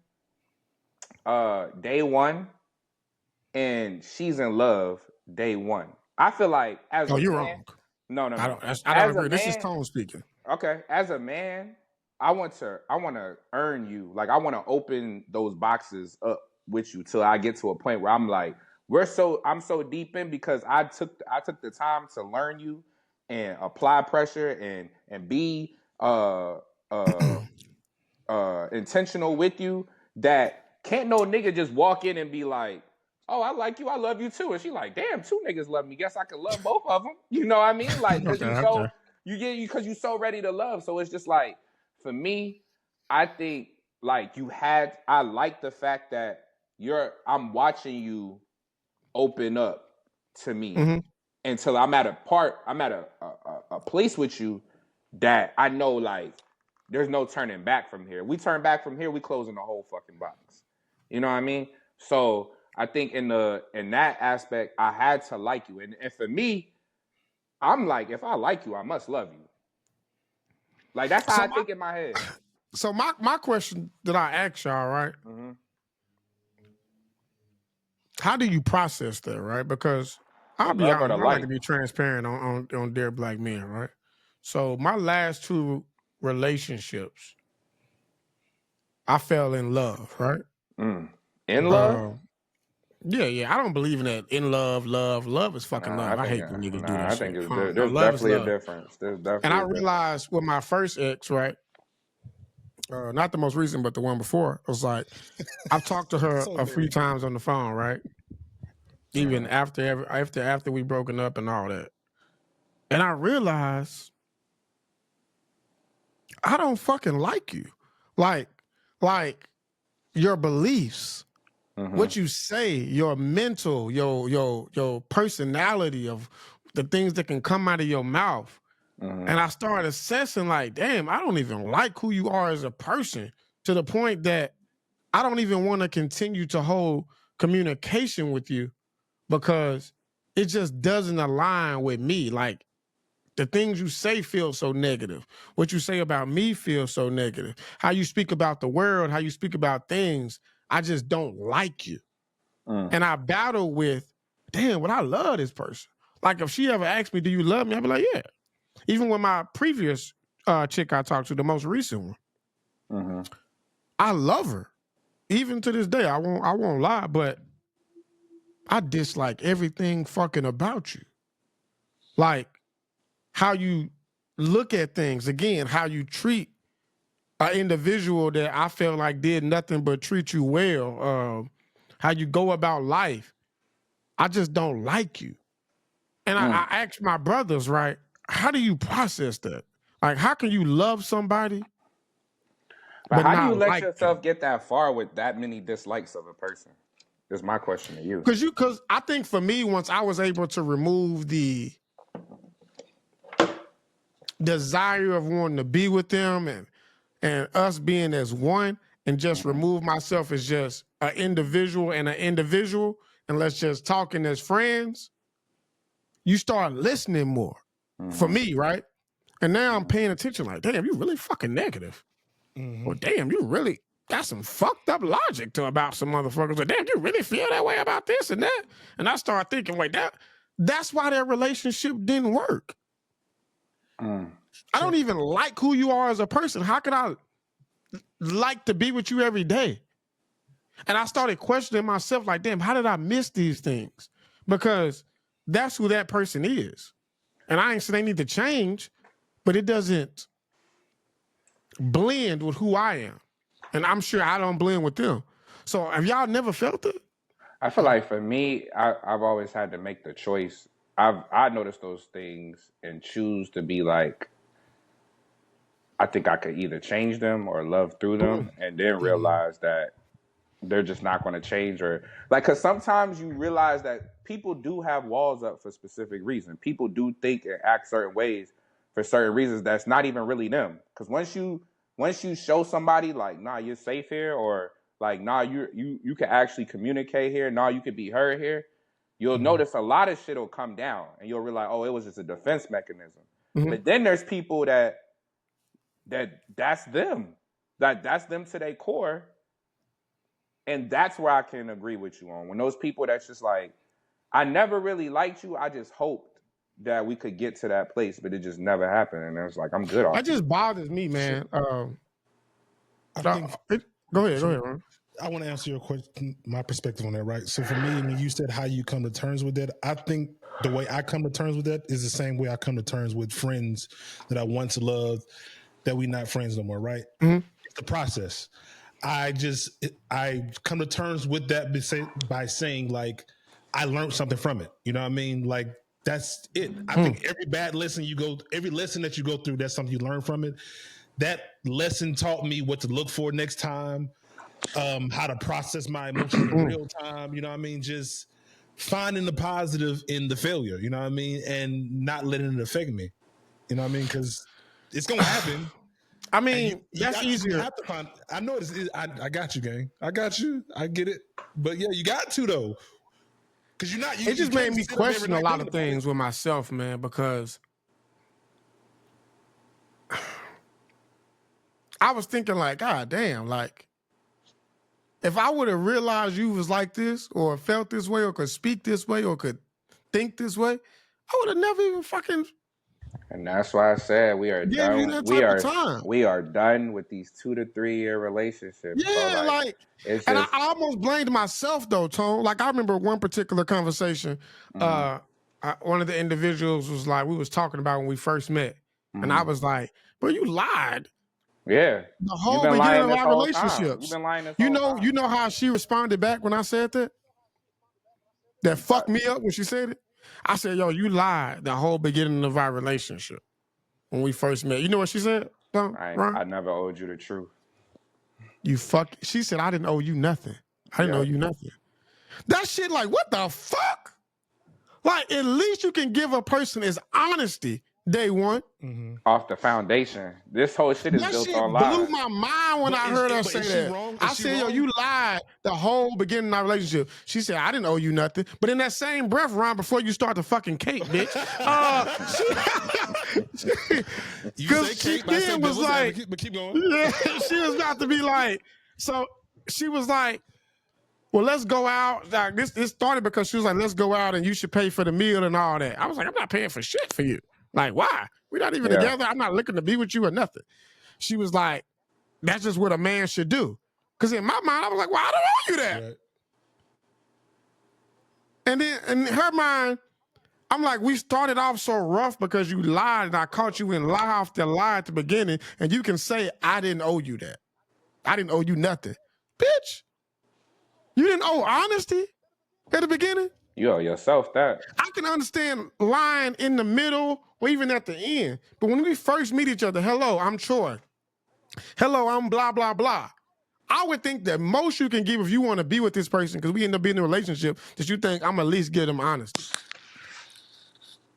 day one and she's in love day one. I feel like you're wrong. No. I don't agree. This is Tone speaking. Okay. As a man, I want to earn you. Like I want to open those boxes up with you till I get to a point where I'm like, I'm so deep in because I took the time to learn you and apply pressure and be intentional with you that can't no nigga just walk in and be like, oh, I like you, I love you too. And she like, damn, two niggas love me. Guess I can love both of them. You know what I mean? Like, because you're so ready to love. So it's just like, for me, I think like I like the fact that I'm watching you open up to me until I'm at a place with you that I know like there's no turning back from here. We turn back from here, we closing the whole fucking box. You know what I mean? So I think in that aspect, I had to like you. And for me, I'm like, if I like you, I must love you. Like that's how I think in my head. So my question that I ask y'all, right? How do you process that, right? Because I'll be honest, I like to be transparent on Dear Black Men, right? So my last two relationships, I fell in love, right? In love? Yeah. I don't believe in that. In love is fucking love. I hate when niggas do that shit. There's definitely a difference. And I realized with my first ex, right? Not the most recent, but the one before, it was like, I've talked to her a few times on the phone, right? Even after we broken up and all that. And I realized I don't fucking like you. Like your beliefs, what you say, your mental, your personality of the things that can come out of your mouth. And I started assessing like, damn, I don't even like who you are as a person, to the point that I don't even want to continue to hold communication with you because it just doesn't align with me. Like, the things you say feel so negative. What you say about me feels so negative. How you speak about the world, how you speak about things, I just don't like you. And I battle with, damn, but I love this person. Like, if she ever asked me, do you love me? I'd be like, yeah. Even with my previous chick I talked to, the most recent one, I love her. Even to this day, I won't lie, but I dislike everything fucking about you. Like, how you look at things, again, how you treat an individual that I felt like did nothing but treat you well, how you go about life. I just don't like you. And I asked my brothers, right, how do you process that? Like, how can you love somebody But how do you not let like them? yourself get that far with that many dislikes of a person? Is my question to you. Because I think for me, once I was able to remove the desire of wanting to be with them and us being as one, and just remove myself as just an individual and let's just talking as friends, you start listening more. For me, right? And now I'm paying attention like, damn, you really fucking negative. Well, damn, you really got some fucked up logic to about some motherfuckers. Like, damn, you really feel that way about this and that? And I start thinking, wait, that's why that relationship didn't work. I don't even like who you are as a person. How could I like to be with you every day? And I started questioning myself like, damn, how did I miss these things? Because that's who that person is. And I ain't saying they need to change, but it doesn't blend with who I am. And I'm sure I don't blend with them. So have y'all never felt it? I feel like for me, I've always had to make the choice. I noticed those things and choose to be like, I think I could either change them or love through them, and then realize that they're just not going to change, or like, because sometimes you realize that people do have walls up for specific reasons. People do think and act certain ways for certain reasons that's not even really them. Because once you show somebody like, nah, you're safe here, or like, nah, you can actually communicate here, nah, you could be heard here, you'll notice a lot of shit will come down, and you'll realize, oh, it was just a defense mechanism. But then there's people that's them, that's them to their core. And that's where I can agree with you on. When those people that's just like, I never really liked you, I just hoped that we could get to that place, but it just never happened. And it's like, I'm good off. That just bothers me, man. I think. Go ahead, Ron. I want to answer your question, my perspective on that, right? So for me, when you said how you come to terms with that, I think the way I come to terms with that is the same way I come to terms with friends that I once loved that we're not friends no more, right? It's the process. I come to terms with that by saying, like, I learned something from it. You know what I mean? Like, that's it. I think every lesson that you go through, that's something you learn from it. That lesson taught me what to look for next time, how to process my emotions in real time. You know what I mean? Just finding the positive in the failure, you know what I mean? And not letting it affect me. You know what I mean? Because it's going to happen. I mean, that's easier. You have to find. I know it is. I got you, gang. I got you. I get it. But yeah, you got to though, because you're not. It just made me question a lot of things with myself, man. Because I was thinking, like, God damn, like, if I would have realized you was like this, or felt this way, or could speak this way, or could think this way, I would have never even fucking. And that's why I said we are done. We are done with these 2 to 3 year relationships. Yeah, like it's and just, I almost blamed myself though, Tone. Like, I remember one particular conversation. One of the individuals was like, we was talking about when we first met, and I was like, "Bro, you lied." Yeah, the whole beginning of our relationships. You've been lying this You whole time. You know how she responded back when I said that? That fucked me up when she said it. I said, "Yo, you lied the whole beginning of our relationship when we first met." You know what she said? I never owed you the truth. You fuck. She said, "I didn't owe you nothing. I didn't owe you nothing." That shit, like, what the fuck? Like, at least you can give a person his honesty Day one. Off the foundation. This whole shit is built on lies. That shit blew my mind when I heard her say that. I said, yo, you lied the whole beginning of our relationship. She said, I didn't owe you nothing. But in that same breath, Ron, before you start the fucking cake, bitch, she then was like, but keep going. Yeah, she was about to be like, so she was like, well, let's go out. Like, this started because she was like, let's go out and you should pay for the meal and all that. I was like, I'm not paying for shit for you. Like, why? We're not even together. I'm not looking to be with you or nothing. She was like, that's just what a man should do. Because in my mind, I was like, well, I don't owe you that. Right. And then in her mind, I'm like, we started off so rough because you lied and I caught you in lie after lie at the beginning. And you can say, I didn't owe you that. I didn't owe you nothing. Bitch, you didn't owe honesty at the beginning? You owe yourself that. I can understand lying in the middle or even at the end. But when we first meet each other, hello, I'm Troy. Hello, I'm blah, blah, blah. I would think that most you can give if you want to be with this person, because we end up being in a relationship, that you think I'm at least give them honesty.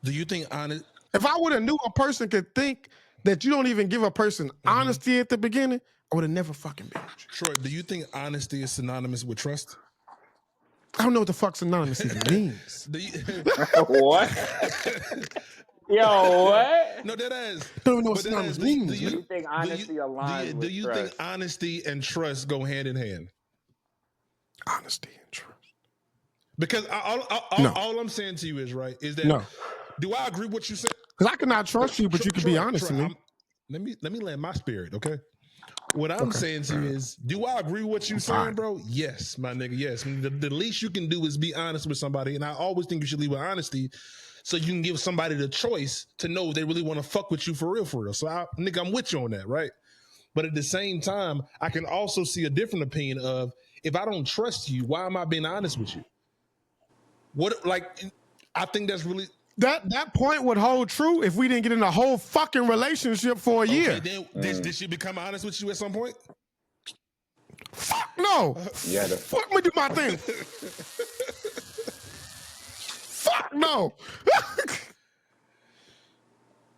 Do you think honest? If I would have knew a person could think that you don't even give a person honesty at the beginning, I would have never fucking been with you. Troy, do you think honesty is synonymous with trust? I don't know what the fuck synonymous even means. What? Yo, what? No, that is. Don't even know what synonymous means. Do you think honesty aligns with do you trust? think honesty and trust go hand in hand? Honesty and trust. Because all I'm saying to you is, right, is that do I agree with what you said? Because I cannot trust you, but you can be honest with me. Let me land my spirit, okay? What I'm saying to you is, do I agree with what you're saying, bro? Yes, my nigga, yes. The least you can do is be honest with somebody, and I always think you should lead with honesty so you can give somebody the choice to know they really want to fuck with you for real, for real. So, nigga, I'm with you on that, right? But at the same time, I can also see a different opinion of, if I don't trust you, why am I being honest with you? I think that's really... That point would hold true if we didn't get in a whole fucking relationship for a year. Then, did she become honest with you at some point? Fuck no. Fuck me do my thing. Fuck no.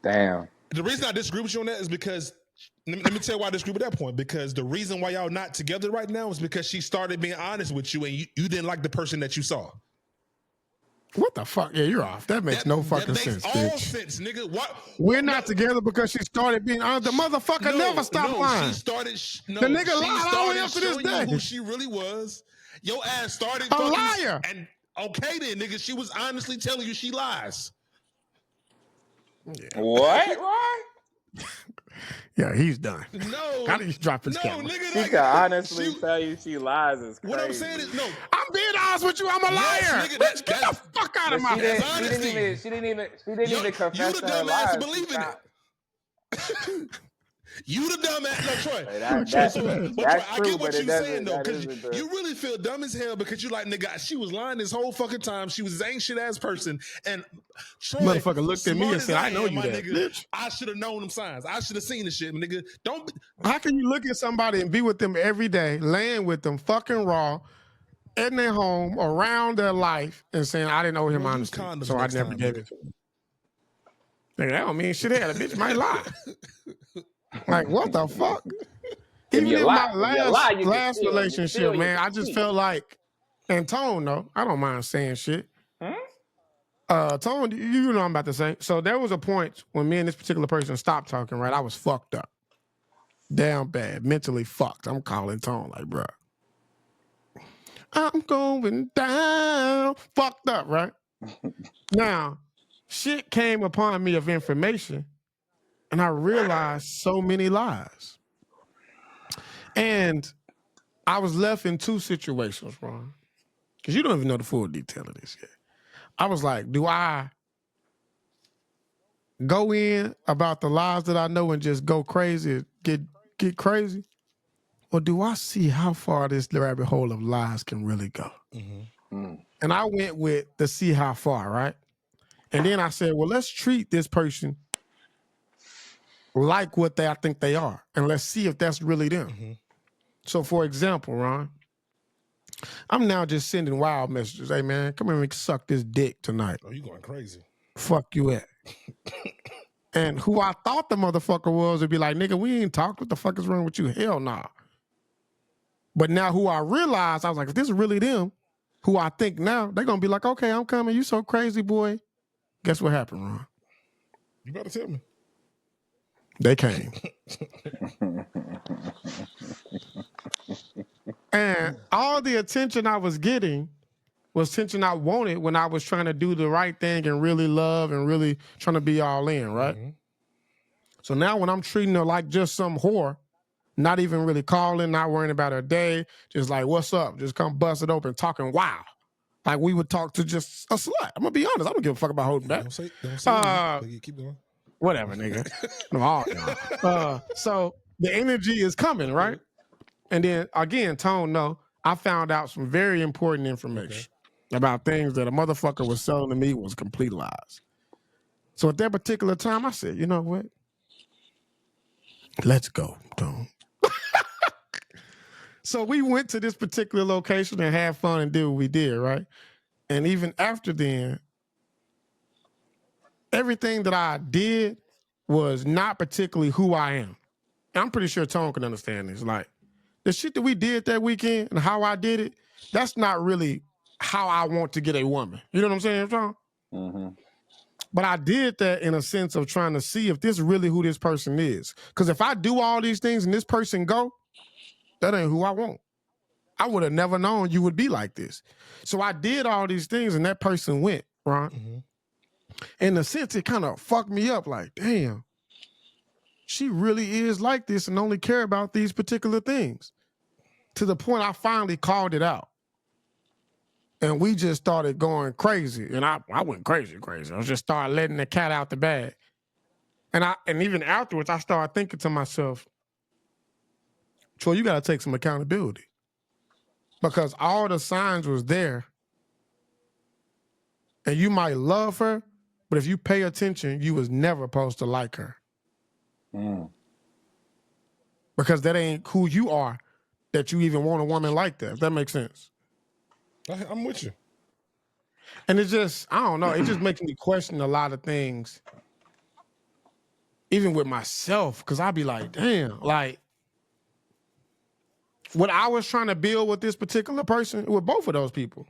Damn. The reason I disagree with you on that is because, let me tell you why I disagree with that point. Because the reason why y'all not together right now is because she started being honest with you and you didn't like the person that you saw. What the fuck? Yeah, you're off. That makes no fucking sense. That makes all sense, nigga. What? We're not together because she started being honest. The motherfucker never stopped lying. She started. The nigga lied all the way up to this day. Who she really was. Your ass started a liar. And okay then, nigga, she was honestly telling you she lies. Yeah. What? Ron? Yeah, he's done. No. How did you drop his camera? Nigga, she can honestly tell you she lies is crazy. What I'm saying is, no. I'm being honest with you. I'm a liar. Nigga, Bitch, get the fuck out of my head. She didn't even confess you the to her dumbass lies. To believe in it. You the dumbass. No, Troy. That's I true, get what you're saying, though, because you really feel dumb as hell because you like, nigga, she was lying this whole fucking time. She was an ain't shit ass person. And Troy, motherfucker looked at me and said, I know you that, nigga, bitch. I should have known them signs. I should have seen the shit, nigga. How can you look at somebody and be with them every day, laying with them fucking raw, in their home, around their life, and saying, I didn't owe him honesty, so I never gave it to him. Nigga, that don't mean shit. The bitch might lie. Like, what the fuck? Even in my last relationship, man, I just felt like, and Tone, though, I don't mind saying shit. Tone, you know what I'm about to say. So there was a point when me and this particular person stopped talking, right? I was fucked up. Damn bad. Mentally fucked. I'm calling Tone like, bro, I'm going down. Fucked up, right? Now, shit came upon me of information, and I realized so many lies. And I was left in two situations, Ron, because you don't even know the full detail of this yet. I was like, do I go in about the lies that I know and just go crazy, get crazy? Or do I see how far this rabbit hole of lies can really go? And I went with the see how far, right? And then I said, well, let's treat this person like what I think they are. And let's see if that's really them. So for example, Ron, I'm now just sending wild messages. Hey man, come here and suck this dick tonight. Oh, you going crazy. Fuck you at. And who I thought the motherfucker was would be like, nigga, we ain't talked. What the fuck is wrong with you? Hell nah. But now who I realized, I was like, if this is really them, who I think now, they're going to be like, okay, I'm coming. You so crazy, boy. Guess what happened, Ron? You better tell me. They came. And all the attention I was getting was attention I wanted when I was trying to do the right thing and really love and really trying to be all in, right? Mm-hmm. So now when I'm treating her like just some whore, not even really calling, not worrying about her day, just like, what's up? Just come bust it open, talking wow. Like we would talk to just a slut. I'm going to be honest. I don't give a fuck about holding back. Don't say but you keep going. Whatever, nigga. No, so the energy is coming, right? And then, again, Tone, no, I found out some very important information about things that a motherfucker was selling to me was complete lies. So at that particular time, I said, you know what? Let's go, Tone. So we went to this particular location and had fun and did what we did, right? And even after then, everything that I did was not particularly who I am. And I'm pretty sure Tone can understand this. Like, the shit that we did that weekend and how I did it, that's not really how I want to get a woman. You know what I'm saying, Tone? Mm-hmm. But I did that in a sense of trying to see if this is really who this person is. Because if I do all these things and this person go, that ain't who I want. I would have never known you would be like this. So I did all these things and that person went, right? Mm-hmm. In a sense, it kind of fucked me up like, damn, she really is like this and only care about these particular things. To the point I finally called it out. And we just started going crazy. And I went crazy. I just started letting the cat out the bag. And even afterwards, I started thinking to myself, Troy, you got to take some accountability. Because all the signs was there. And you might love her, but if you pay attention, you was never supposed to like her. Mm. Because that ain't who you are, that you even want a woman like that, if that makes sense. I'm with you. And it just, I don't know, it just makes me question a lot of things, even with myself, because I'd be like, damn, like, what I was trying to build with this particular person, with both of those people,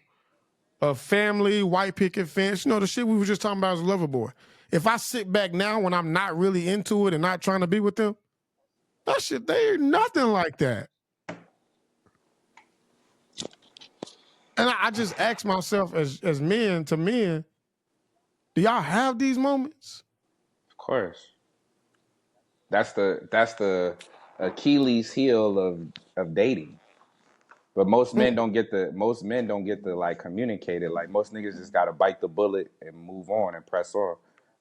a family, white picket fence, you know, the shit we were just talking about as a lover boy. If I sit back now when I'm not really into it and not trying to be with them, that shit, they ain't nothing like that. And I just ask myself as men to men, do y'all have these moments? Of course. That's the Achilles heel of dating. But most men don't get to like communicate it. Like most niggas just gotta bite the bullet and move on and press on.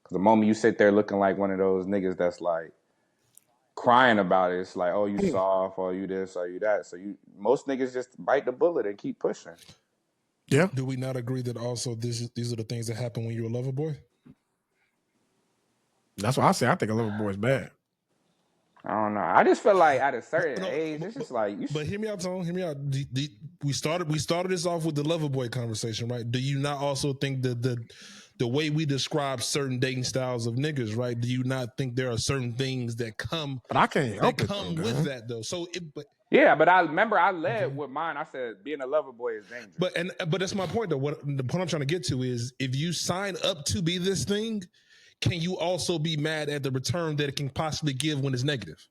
Cause the moment you sit there looking like one of those niggas that's like crying about it, it's like, oh, you soft, or you this, or you that. So most niggas just bite the bullet and keep pushing. Yeah. Do we not agree that also these are the things that happen when you're a lover boy? That's what I say. I think a lover boy is bad. I don't know. I just feel like at a certain age, it's just like you. But hear me out, Tone. Hear me out. We started this off with the lover boy conversation, right? Do you not also think that the way we describe certain dating styles of niggas, right? Do you not think there are certain things that come? But I can't help it. Come with that though. So yeah, but I remember I led with mine. I said being a lover boy is dangerous. But that's my point though. The point I'm trying to get to is if you sign up to be this thing, can you also be mad at the return that it can possibly give when it's negative?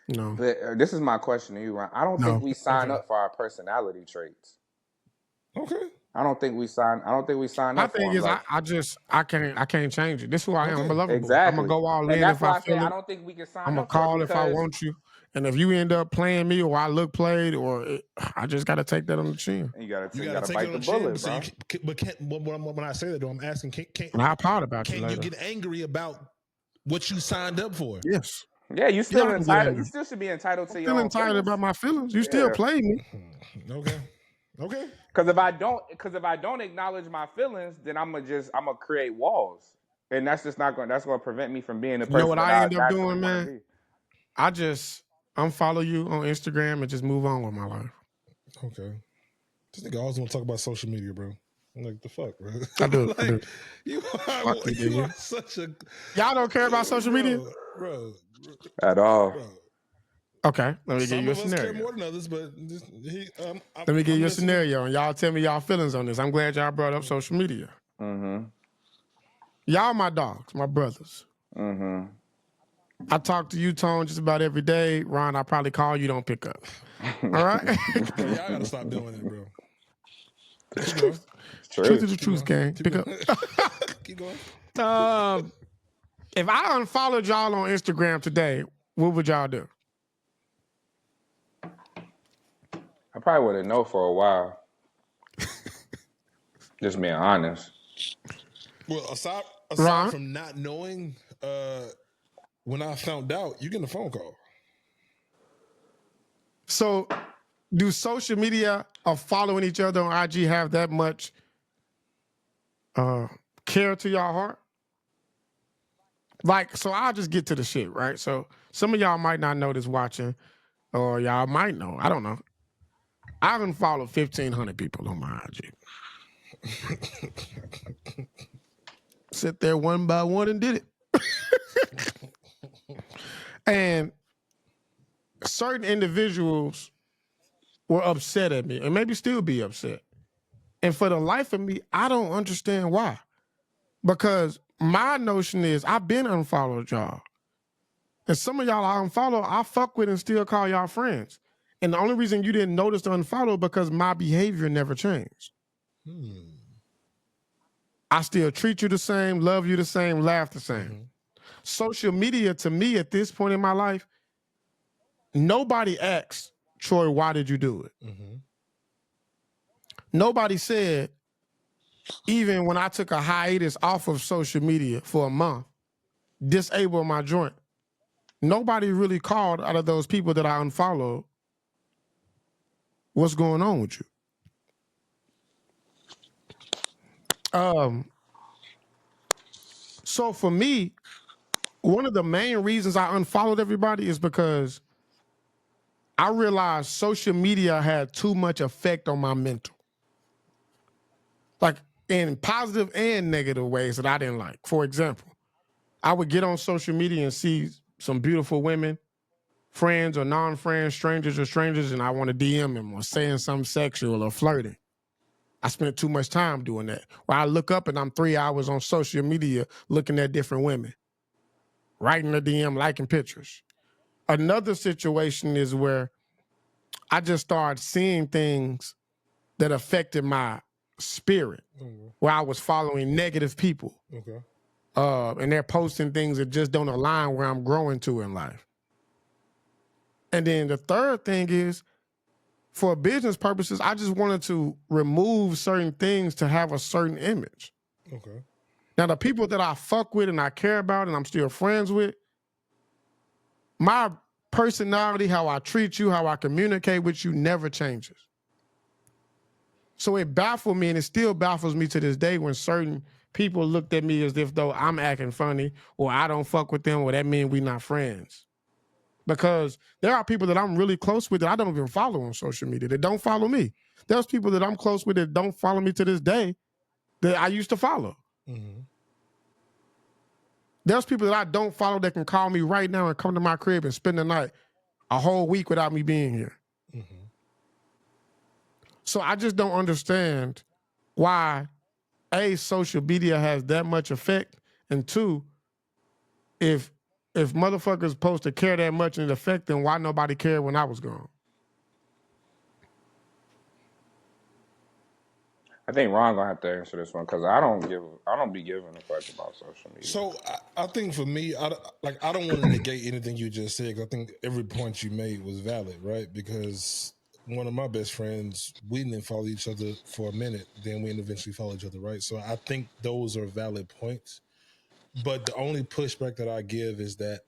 No. But this is my question to you, Ron. I don't think we sign up for our personality traits. Okay. I don't think we sign up. My thing is, I can't change it. This is who I am. I'm a lover boy. I'm gonna go all in if I feel it. I don't think we can sign up. I'm gonna call if I want you, and if you end up playing me or I look played, I just gotta take that on the chin. You gotta bite the bullet, bro. But when I say that, though, I'm asking, and I'll pout about you. Can you get angry about what you signed up for? Yes. Yeah, you still entitled. You still should be entitled to your own entitled feelings. about my feelings. You still play me. Okay. Because if I don't acknowledge my feelings, then I'm gonna create walls, and that's just not going. That's going to prevent me from being the person. You know what I end up doing, man? I just unfollow you on Instagram and just move on with my life. Okay. This nigga always want to talk about social media, bro. Like the fuck, bro. I do. Like, I do. You are such a. Y'all don't care about social media, bro. At all. Bro. Okay, let me give Some you a of us scenario. care more than others, but let me give you a scenario, and y'all tell me y'all feelings on this. I'm glad y'all brought up social media. Mm-hmm. Y'all my dogs, my brothers. Mm-hmm. I talk to you, Tone, just about every day. Ron, I probably call you, don't pick up. All right? Y'all gotta stop doing that, bro. It's Keep going. It's true. Truth is the truth, gang. Pick up. Keep going. If I unfollowed y'all on Instagram today, what would y'all do? I probably wouldn't know for a while. Just being honest. Well, aside Ron? from not knowing, when I found out, you getting a phone call. So, do social media or following each other on IG have that much care to your heart? Like, so I'll just get to the shit, right? So, some of y'all might not know this watching, or y'all might know. I don't know. I unfollowed 1,500 people on my IG. Sit there one by one and did it. And certain individuals were upset at me, and maybe still be upset. And for the life of me, I don't understand why. Because my notion is I've been unfollowed y'all. And some of y'all I unfollow, I fuck with and still call y'all friends. And the only reason you didn't notice the unfollow because my behavior never changed. I still treat you the same, love you the same, laugh the same. Mm-hmm. Social media, to me, at this point in my life, nobody asked, Troy, why did you do it? Mm-hmm. Nobody said, even when I took a hiatus off of social media for a month, disable my joint. Nobody really called out of those people that I unfollowed, what's going on with you? So for me, one of the main reasons I unfollowed everybody is because I realized social media had too much effect on my mental. Like in positive and negative ways that I didn't like. For example, I would get on social media and see some beautiful women, friends or non-friends, strangers, and I want to DM them or saying something sexual or flirting. I spent too much time doing that. Where I look up and I'm 3 hours on social media looking at different women, writing a DM, liking pictures. Another situation is where I just started seeing things that affected my spirit, where I was following negative people. Okay. And they're posting things that just don't align where I'm growing to in life. And then the third thing is, for business purposes, I just wanted to remove certain things to have a certain image. Okay. Now, the people that I fuck with and I care about and I'm still friends with, my personality, how I treat you, how I communicate with you never changes. So it baffled me, and it still baffles me to this day when certain people looked at me as if though I'm acting funny or I don't fuck with them or that means we not friends. Because there are people that I'm really close with that I don't even follow on social media, that don't follow me. There's people that I'm close with that don't follow me to this day that I used to follow. Mm-hmm. There's people that I don't follow that can call me right now and come to my crib and spend the night a whole week without me being here. Mm-hmm. So I just don't understand why, A, social media has that much effect, and two, if motherfuckers supposed to care that much and it affect them, why nobody cared when I was gone? I think Ron gonna have to answer this one because I don't be giving a fuck about social media. So I think for me, I don't want to negate anything you just said, because I think every point you made was valid, right? Because one of my best friends, we didn't follow each other for a minute, then we eventually follow each other, right? So I think those are valid points. But the only pushback that I give is that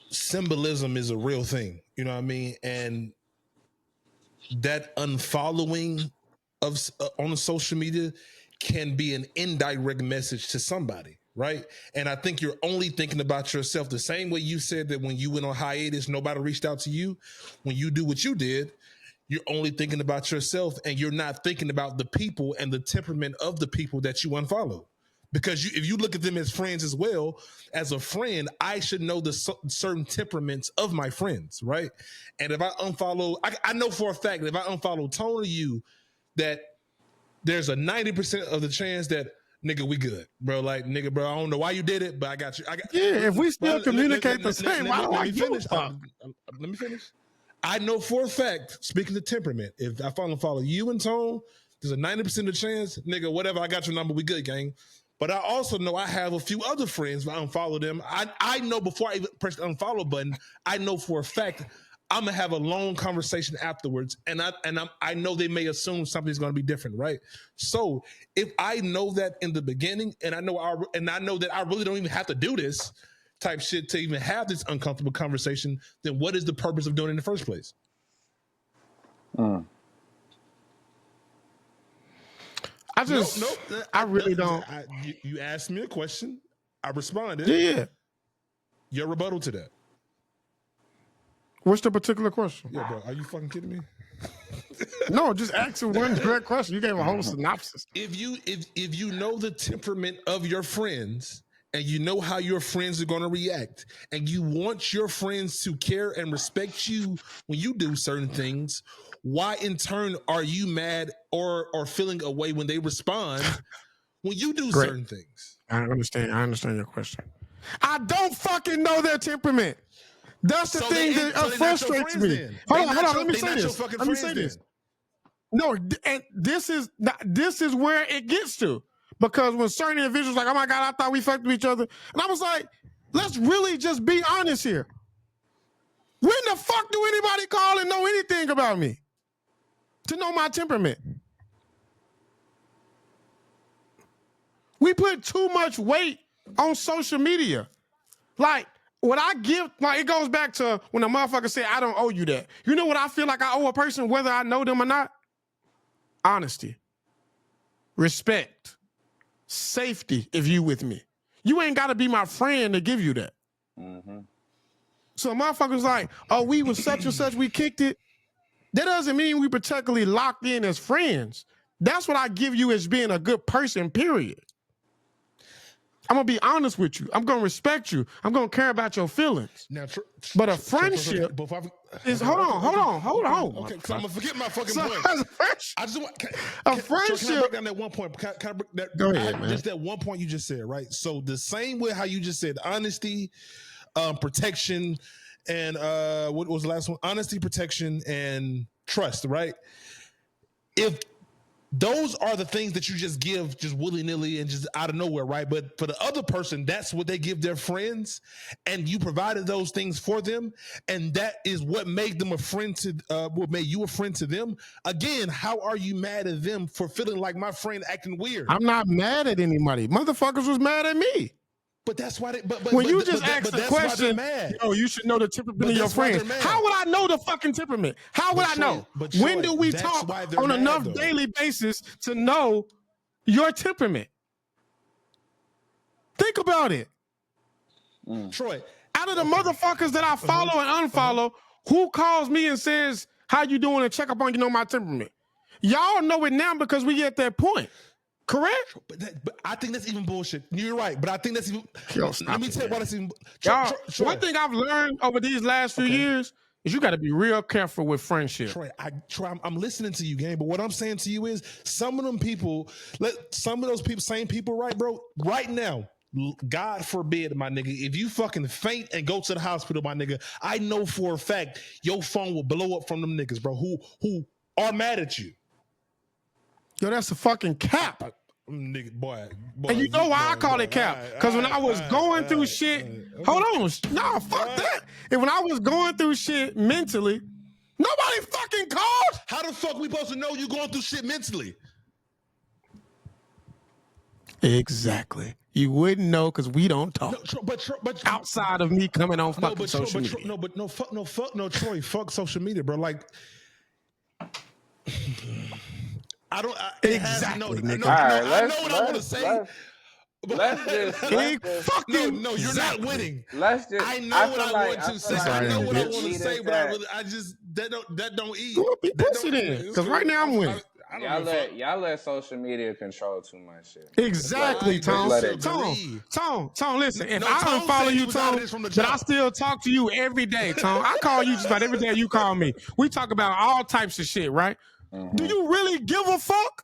symbolism is a real thing, you know what I mean? And that unfollowing of on the social media can be an indirect message to somebody, right? And I think you're only thinking about yourself the same way you said that when you went on hiatus, nobody reached out to you. When you do what you did, you're only thinking about yourself and you're not thinking about the people and the temperament of the people that you unfollow. Because if you look at them as friends as well, as a friend, I should know the certain temperaments of my friends, right? And if I unfollow, I know for a fact that if I unfollow Tone or you, that there's a 90% of the chance that, nigga, we good, bro. Like, nigga, bro, I don't know why you did it, but I got you. If we still communicate the same, why do I give a fuck? Let me finish. I know for a fact, speaking of temperament, if I follow you and Tone, there's a 90% of chance, nigga, whatever, I got your number, we good, gang. But I also know I have a few other friends, if I unfollow them, I know before I even press the unfollow button, I know for a fact I'm gonna have a long conversation afterwards, and I know they may assume something's gonna be different, right? So if I know that in the beginning, and I know that I really don't even have to do this type shit to even have this uncomfortable conversation, then what is the purpose of doing it in the first place? I really don't. You asked me a question. I responded. Yeah. Your rebuttal to that. What's the particular question? Yeah, bro. Are you fucking kidding me? No, just answer one direct question. You gave a whole synopsis. If you know the temperament of your friends and you know how your friends are going to react and you want your friends to care and respect you when you do certain things, why in turn are you mad or feeling a way when they respond when you do certain things? I understand your question. I don't fucking know their temperament. That's the thing that frustrates me. Hold on. Let me say this. No, and this is where it gets to. Because when certain individuals like, oh my God, I thought we fucked with each other. And I was like, let's really just be honest here. When the fuck do anybody call and know anything about me? To know my temperament. We put too much weight on social media. Like, what I give, like, it goes back to when a motherfucker said, I don't owe you that. You know what I feel like I owe a person, whether I know them or not? Honesty. Respect. Safety, if you with me. You ain't got to be my friend to give you that. Mm-hmm. So motherfuckers like, oh, we was such and such, we kicked it. That doesn't mean we particularly locked in as friends. That's what I give you as being a good person, period. I'm going to be honest with you. I'm going to respect you. I'm going to care about your feelings. Now, but a friendship is, hold on. Okay, because I'm going to forget my fucking point. I just want, a friendship. Can I break down that one point? Can I break that? Go ahead, man. Just that one point you just said, right? So the same way how you just said honesty, protection, and what was the last one? Honesty, protection, and trust, right? If those are the things that you just give just willy-nilly and just out of nowhere, right? But for the other person, that's what they give their friends, and you provided those things for them, and that is what made them a friend to what made you a friend to them. Again, how are you mad at them for feeling like my friend acting weird? I'm not mad at anybody. Motherfuckers was mad at me. But that's why when you just asked the question, oh, you should know the temperament of your friends. How would I know the fucking temperament? How would I know? When do we talk on enough daily basis to know your temperament? Think about it. Troy, out of the motherfuckers that I follow and unfollow, who calls me and says, how you doing, and check up on, you know, my temperament? Y'all know it now because we at that point. Correct? But I think that's even bullshit. You're right, but I think that's even... let me tell you why that's even... One thing I've learned over these last few years is you got to be real careful with friendship. Troy, I'm listening to you, gang, but what I'm saying to you is some of them people, same people, right, bro? Right now, God forbid, my nigga, if you fucking faint and go to the hospital, my nigga, I know for a fact your phone will blow up from them niggas, bro, who are mad at you. Yo, that's a fucking cap. Nigga, boy, and you know why I call it cap? Because when I was going through shit, hold on, nah, fuck that. And when I was going through shit mentally, nobody fucking called. How the fuck we supposed to know you going through shit mentally? Exactly. You wouldn't know because we don't talk. No, but outside of me coming on fucking social media. Troy, fuck social media, bro. Like, I don't exactly. I know what I want to say. Let's just no, you're not winning. Let's just. I know what I want to say. I know what I want to say, but that don't eat. Well, be pussy then, because right now I'm winning. Y'all let social media control too much shit. Exactly, Tone. Tone, listen. If I unfollow you, Tone, but I still talk to you every day, Tone. I call you just about every day you call me. We talk about all types of shit, right? Do you really give a fuck?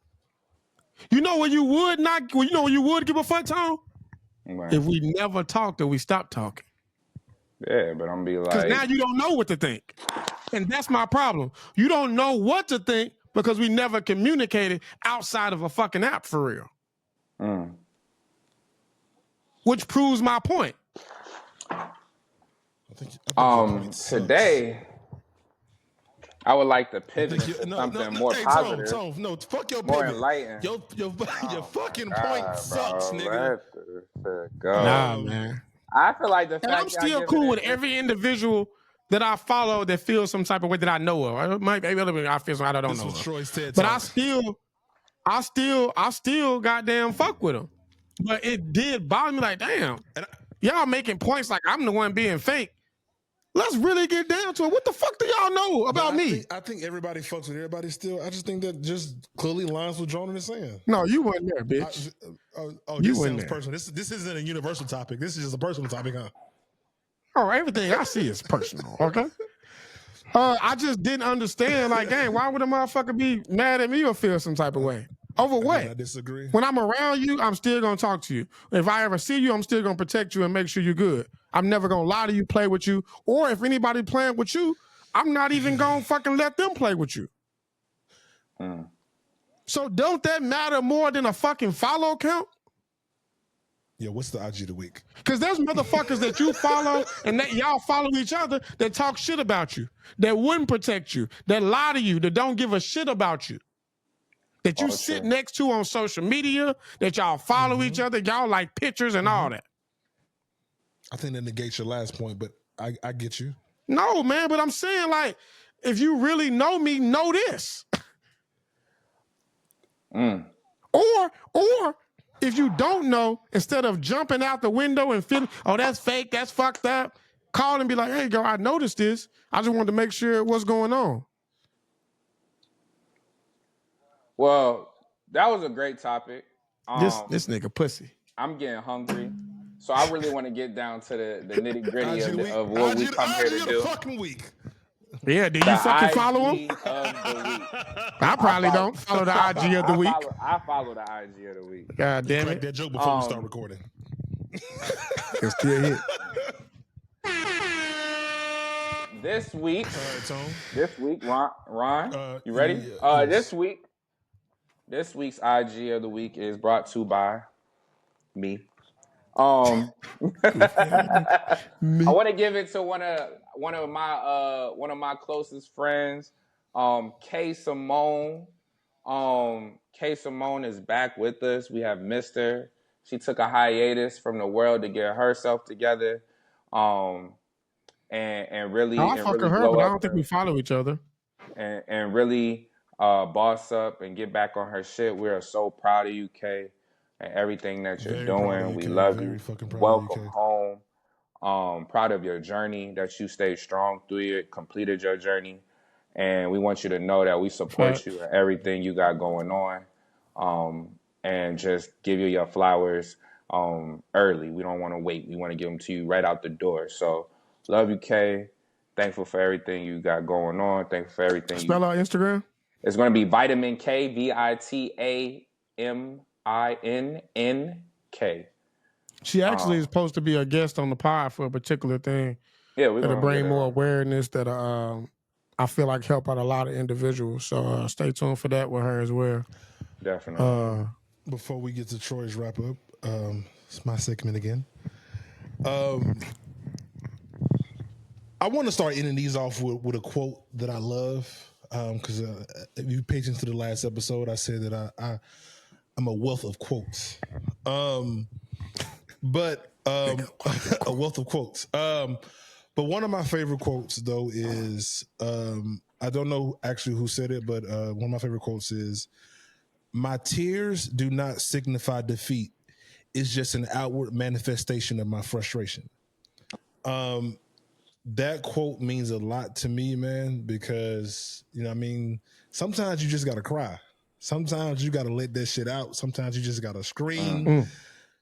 You know when you would not, you know when you would give a fuck, Tone? Right. If we never talked or we stopped talking. Yeah, but I'm be like, because now you don't know what to think. And that's my problem. You don't know what to think because we never communicated outside of a fucking app for real. Which proves my point. I think today, I would like to pivot to something more positive. Tone, fuck your more pivot. Enlightened. Your fucking point sucks, nigga. Nah, man. I feel like the fact I'm still cool with every individual that I follow that feels some type of way that I know of. Maybe I feel some I don't know of. But I still goddamn fuck with them. But it did bother me like, damn, y'all making points like I'm the one being fake. Let's really get down to it. What the fuck do y'all know about me? I think everybody fucks with everybody still. I just think that just clearly lines what Jordan is saying. No, you weren't there, bitch. This sounds personal. This isn't a universal topic. This is just a personal topic, huh? Oh, everything I see is personal, okay? I just didn't understand, like, dang, why would a motherfucker be mad at me or feel some type of way? Over what? I disagree. When I'm around you, I'm still going to talk to you. If I ever see you, I'm still going to protect you and make sure you're good. I'm never going to lie to you, play with you. Or if anybody playing with you, I'm not even going to fucking let them play with you. So don't that matter more than a fucking follow count? Yeah, what's the IG of the week? Because there's motherfuckers that you follow and that y'all follow each other that talk shit about you, that wouldn't protect you, that lie to you, that don't give a shit about you. That you sit next to on social media, that y'all follow each other, y'all like pictures and all that. I think that negates your last point, but I get you. No, man, but I'm saying, like, if you really know me, know this. Or if you don't know, instead of jumping out the window and feeling, oh, that's fake, that's fucked up, call and be like, hey, girl, I noticed this. I just wanted to make sure what's going on. Well, that was a great topic. This nigga pussy. I'm getting hungry, so I really want to get down to the nitty gritty of what we come here to do. Fucking week. Yeah, do you fucking follow him? I probably don't follow the IG of the week. I follow the IG of the week. God damn it! That joke before we start recording. It's still hit. This week, Ron, you ready? Yes. This week's IG of the week is brought to you by me. I want to give it to one of my closest friends, K Simone. K Simone is back with us. We have missed her. She took a hiatus from the world to get herself together, and really. I'll fuck her, but I don't think we follow each other. And really boss up and get back on her shit. We are so proud of you, K, and everything that you're doing. We love you. Welcome home. Proud of your journey, that you stayed strong through it, completed your journey. And we want you to know that we support you and everything you got going on. And just give you your flowers early. We don't want to wait. We want to give them to you right out the door. So love you, Kay. Thankful for everything you got going on. Thankful for everything. Spell out Instagram? It's going to be Vitamin K, VitaMINNK. She actually is supposed to be a guest on the pod for a particular thing. Yeah, we're going to bring more awareness that I feel like help out a lot of individuals. So stay tuned for that with her as well. Definitely. Before we get to Troy's wrap up, it's my segment again. I want to start ending these off with a quote that I love. Because if you paid attention to the last episode, I said that I'm a wealth of quotes. A wealth of quotes. But one of my favorite quotes, though, is I don't know actually who said it, but one of my favorite quotes is, "My tears do not signify defeat. It's just an outward manifestation of my frustration." that quote means a lot to me, man, because, you know what I mean, sometimes you just got to cry. Sometimes you got to let that shit out. Sometimes you just got to scream.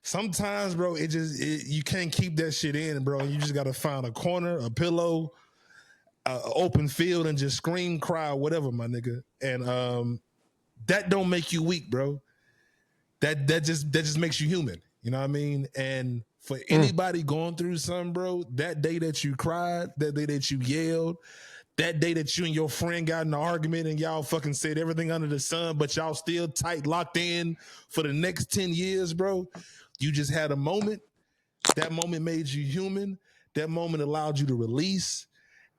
Sometimes, bro, you can't keep that shit in, bro. You just got to find a corner, a pillow, an open field, and just scream, cry, whatever, my nigga. And that don't make you weak, bro. That just makes you human. You know what I mean? And for anybody going through something, bro, that day that you cried, that day that you yelled, that day that you and your friend got in an argument and y'all fucking said everything under the sun, but y'all still tight, locked in for the next 10 years, bro. You just had a moment. That moment made you human. That moment allowed you to release,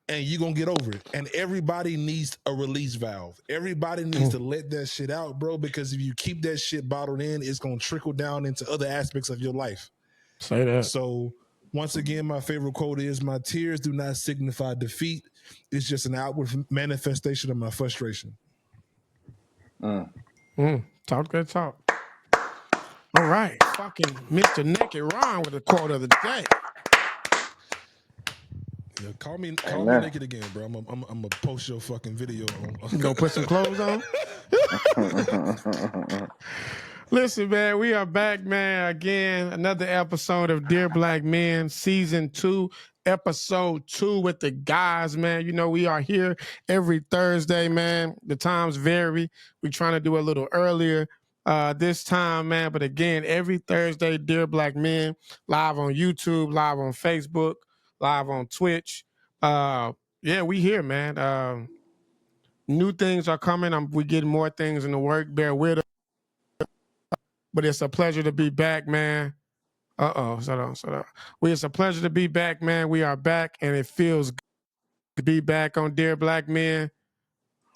and you're going to get over it. And everybody needs a release valve. Everybody needs to let that shit out, bro, because if you keep that shit bottled in, it's going to trickle down into other aspects of your life. Say that. So once again, my favorite quote is, my tears do not signify defeat. It's just an outward manifestation of my frustration. Talk good talk. All right. Fucking Mr. Naked Ron with the quote of the day. Yeah, call me naked again, bro. I'm gonna post your fucking video on. You gonna put some clothes on? Listen, man, we are back, man. Again, another episode of Dear Black Men, Season 2, Episode 2 with the guys, man. You know, we are here every Thursday, man. The times vary. We're trying to do a little earlier this time, man. But again, every Thursday, Dear Black Men, live on YouTube, live on Facebook, live on Twitch. Yeah, we here, man. New things are coming. We're getting more things in the work. Bear with us. But it's a pleasure to be back, man. Shut up. It's a pleasure to be back, man. We are back, and it feels good to be back on Dear Black Men.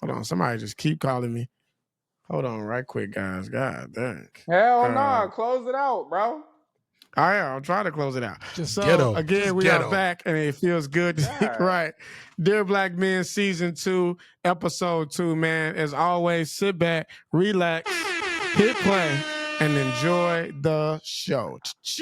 Hold on, somebody just keep calling me. Hold on right quick, guys. God dang. Hell no, close it out, bro. All right, I'll try to close it out. Just ghetto. Again, we are back, and it feels good. Right. Dear Black Men, Season 2, Episode 2, man. As always, sit back, relax, hit play, and enjoy the show.